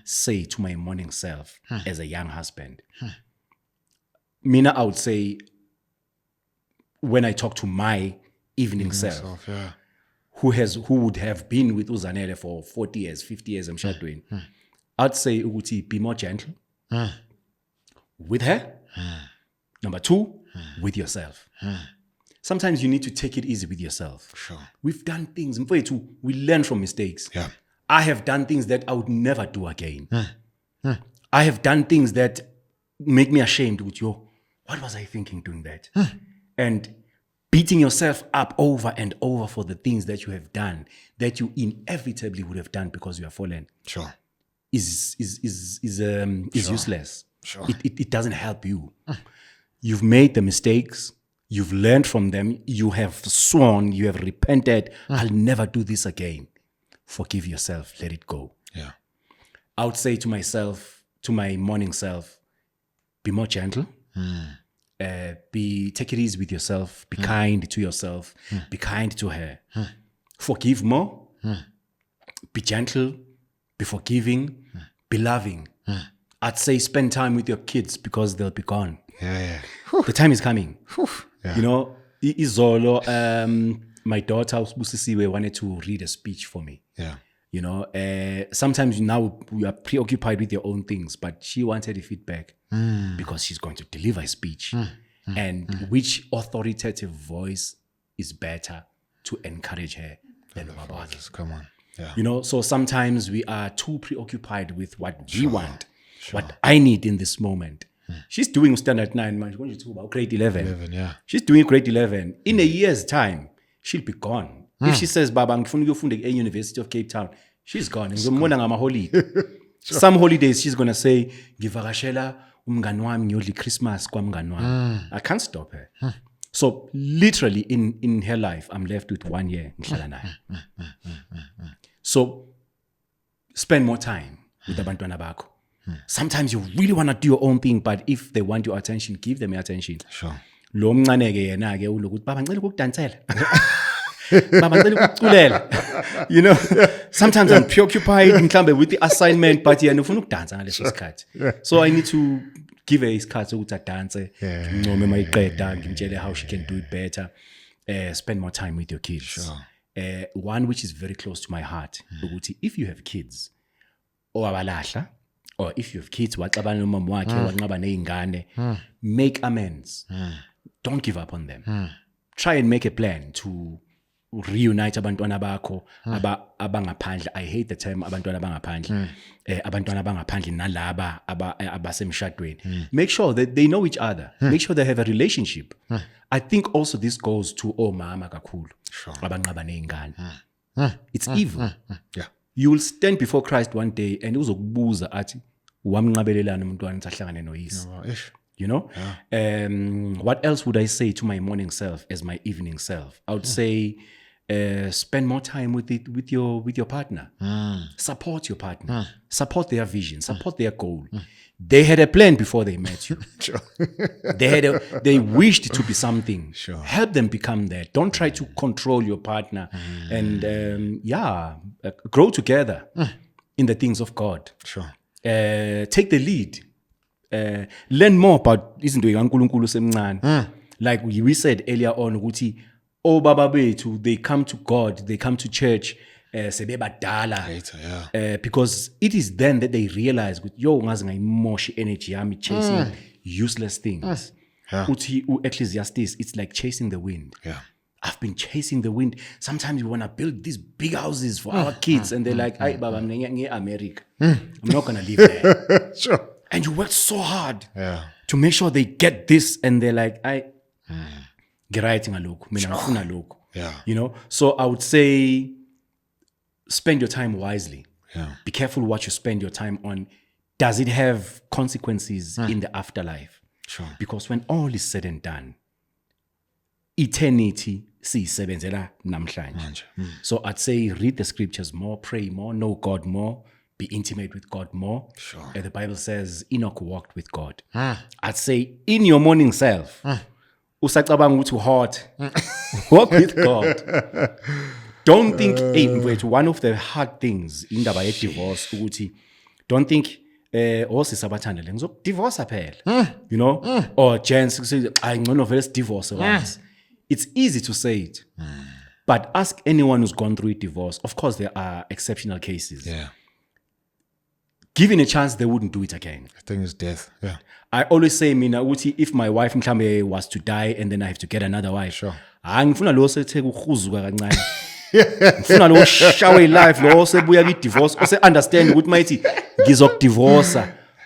say to my morning self as a young husband? Mina, I would say, when I talk to my evening self, who would have been with Uzanele for 40 years, 50 years, I'm sure doing, I'd say, Uguti, be more gentle with her. Number two, with yourself. Sometimes you need to take it easy with yourself. Sure. We've done things, we learn from mistakes. Yeah. I have done things that I would never do again. I have done things that make me ashamed with you. What was I thinking doing that? And beating yourself up over and over for the things that you have done that you inevitably would have done because you have fallen. Sure. Is useless. Sure. It doesn't help you. You've made the mistakes. You've learned from them. You have sworn. You have repented. I'll never do this again. Forgive yourself. Let it go. Yeah. I would say to myself, to my morning self, be more gentle. Take it easy with yourself. Be kind to yourself. Be kind to her. Forgive more. Be gentle. Be forgiving. Be loving. I'd say spend time with your kids because they'll be gone. Yeah. The time is coming. Yeah. You know, Izolo, my daughter Busisiwe wanted to read a speech for me. Yeah. You know, sometimes now we are preoccupied with your own things, but she wanted a feedback because she's going to deliver a speech. And which authoritative voice is better to encourage her than Babaki? Come on. Yeah. You know, so sometimes we are too preoccupied with what we want, what I need in this moment. She's doing standard 9, man. She's going to talk about grade 11. Yeah. She's doing grade 11. In a year's time, she'll be gone. If she says, Baba, I'm going to go to the University of Cape Town, she's gone. Some holidays, she's going to say, Givagashela, umngani wami ngiyodla Christmas kwa mngani wami. I can't stop her. So literally in her life, I'm left with 1 year. So spend more time with abantwana bakho. Sometimes you really want to do your own thing, but if they want your attention, give them your attention. Sure. Lo mncane ke yena ke ulokuthi baba ngicela ukudansela. Baba ngicela ukuculela. You know, sometimes I'm preoccupied mhlambe with the assignment, but yeah, ngifuna ukudansa ngaleso sikhathi. So I need to give her isikhathi ukuthi adanse. Ngincome mayiqeda ngimtshele how she can do it better. Spend more time with your kids. Sure. One which is very close to my heart. Ukuthi if you have kids, abalahla, or if you have kids, waxabana nomama wakhe, wanqaba nezingane, make amends. Don't give up on them. Try and make a plan to reunite abantwana bakho abangaphandle. I hate the term abantwana abangaphandle. Abantwana abangaphandle nalaba abasemshadweni. Make sure that they know each other. Make sure they have a relationship. I think also this goes to mama kakhulu. Abanqaba nezingane. It's evil. Yeah. You will stand before Christ one day and uzokubuza athi wamnqabelelana umntwana sahlangane noyise. You know? What else would I say to my morning self as my evening self? I would say spend more time with your partner. Support your partner. Support their vision. Support their goal. They had a plan before they met you. Sure. They wished to be something. Sure. Help them become that. Don't try to control your partner. And grow together in the things of God. Sure. Take the lead. Learn more about izinto zikaNkulunkulu semncane. Like we said earlier on ukuthi baba bethu, they come to God, they come to church sebebadala. Because it is then that they realize yo ngazi ngayimoshi energy yami chasing useless things. Uthi Ecclesiastes, it's like chasing the wind. I've been chasing the wind. Sometimes we want to build these big houses for our kids and they're like, "Ay baba mina ngiye America. I'm not going to live there." Sure. And you work so hard to make sure they get this, and they're like, you know. So I would say, spend your time wisely. Be careful what you spend your time on. Does it have consequences in the afterlife? Sure. Because when all is said and done, eternity siyisebenzela namhlanje. So I'd say read the scriptures more, pray more, know God more. Be intimate with God more. Sure. The Bible says Enoch walked with God. I'd say in your morning self, usacabanga ukuthi hot, walk with God. Don't think, one of the hard things in the divorce, ukuthi, don't think, sisabathandele ngizodivorce phela. You know? Or gents say, I'm going to divorce once. It's easy to say it. But ask anyone who's gone through a divorce. Of course, there are exceptional cases. Given a chance, they wouldn't do it again. I think it's death. I always say, mina uthi, if my wife mhlambe was to die and then I have to get another wife. Sure. Ngifuna lo sethe ukhuzuka kancane. Ngifuna lo shower life lo sebuya ki divorce, ose understand ukuthi mayithi ngizokudivorce.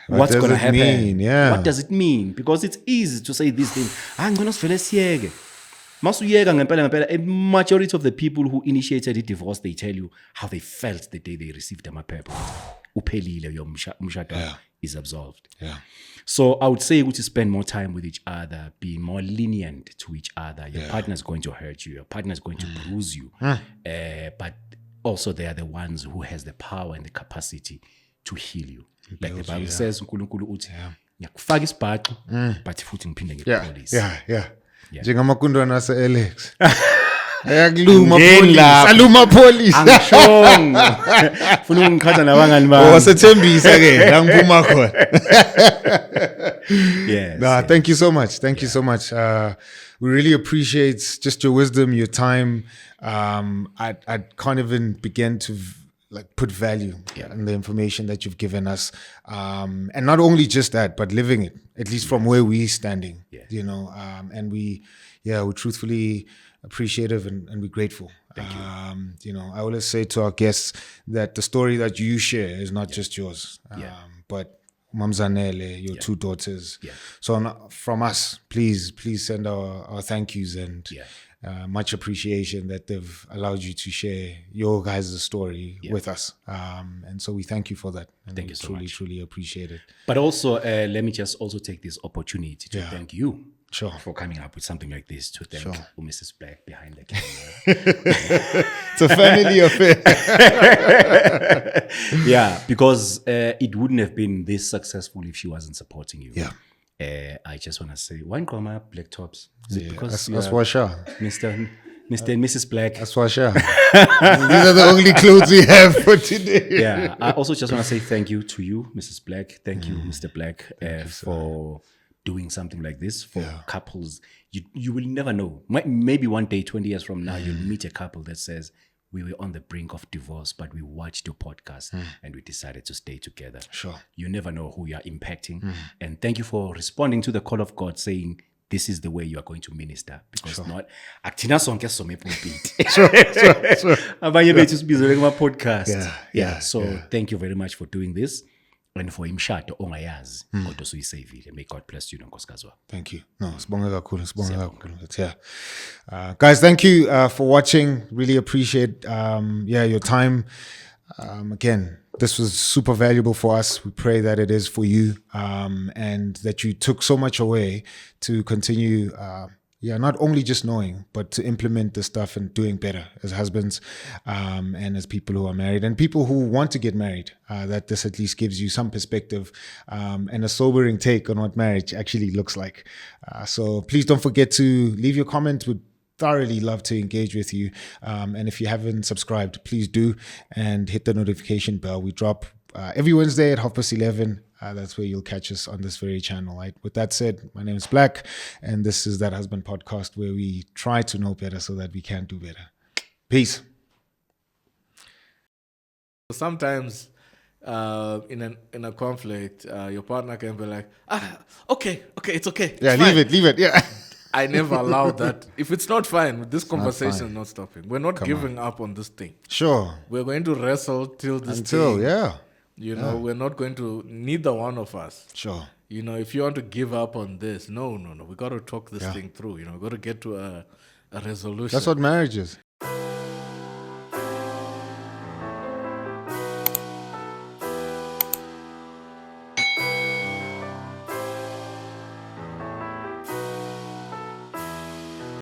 What's going to happen? What does it mean? Because it's easy to say these things. Ngicela sivele siyeke. Masuyeka ngempela a majority of the people who initiated the divorce, they tell you how they felt the day they received them a paper. Uphelile your umshado is absolved. So I would say to spend more time with each other, be more lenient to each other. Your partner is going to hurt you. Your partner is going to bruise you. But also they are the ones who has the power and the capacity to heal you. Like the Bible says, uNkulunkulu uthi ngiyakufaka isibhaxu but futhi ngiphinde ngikupolise. Njengamakundwana ase-Alex. Ayakuluma police. Aluma police. Angishongo. Funa ungikhatha nabangani bami. Wasethembisa ke la ngiphuma khona. Yes. Thank you so much. Thank you so much. We really appreciate just your wisdom, your time. I can't even begin to put value in the information that you've given us. And not only just that, but living it, at least from where we're standing, you know, and we're truthfully appreciative and we're grateful. Thank you. You know, I always say to our guests that the story that you share is not just yours, but Mamzanele, your two daughters. So from us, please send our thank yous and much appreciation that they've allowed you to share your guys' story with us. And so we thank you for that. And thank you so much. Truly appreciate it. But also, let me just also take this opportunity to thank you. Sure. For coming up with something like this, to thank Mrs. Black behind the camera. It's a family affair. Because it wouldn't have been this successful if she wasn't supporting you. I just want to say, one comma black tops. Is it because that's Mr. Mr. and Mrs. Black. That's for sure. These are the only clothes we have for today. Yeah, I also just want to say thank you to you, Mrs. Black. Thank you, Mr. Black, for doing something like this for couples. You will never know. Maybe one day, 20 years from now, you'll meet a couple that says, we were on the brink of divorce, but we watched your podcast and we decided to stay together. Sure. You never know who you are impacting. And thank you for responding to the call of God, saying, this is the way you are going to minister. Because not actina sonke some pulpit. Abanye bethu sibizele kuma podcast. Yeah. So thank you very much for doing this. And for imshado ongayazi kodwa suyisavile. May God bless you nonkosikazi wami. Thank you. No, sibonge kakhulu. Yeah. Guys, thank you for watching. Really appreciate your time. Again, this was super valuable for us. We pray that it is for you, and that you took so much away to continue not only just knowing, but to implement the stuff and doing better as husbands, and as people who are married and people who want to get married, that this at least gives you some perspective, and a sobering take on what marriage actually looks like. So please don't forget to leave your comment. We'd thoroughly love to engage with you. And if you haven't subscribed, please do, and hit the notification bell. We drop every Wednesday at 11:30. That's where you'll catch us on this very channel. Right? With that said, my name is Black, and this is That Husband Podcast, where we try to know better so that we can do better. Peace. Sometimes in a conflict, your partner can be like, okay, it's okay. Yeah, leave it. Yeah. I never allow that. If it's not fine, this conversation is not stopping. We're not giving up on this thing. Sure. We're going to wrestle till this Until, thing. We're not going to, neither one of us. Sure. If you want to give up on this, no. We got to talk this thing through. We got to get to a resolution. That's what marriage is.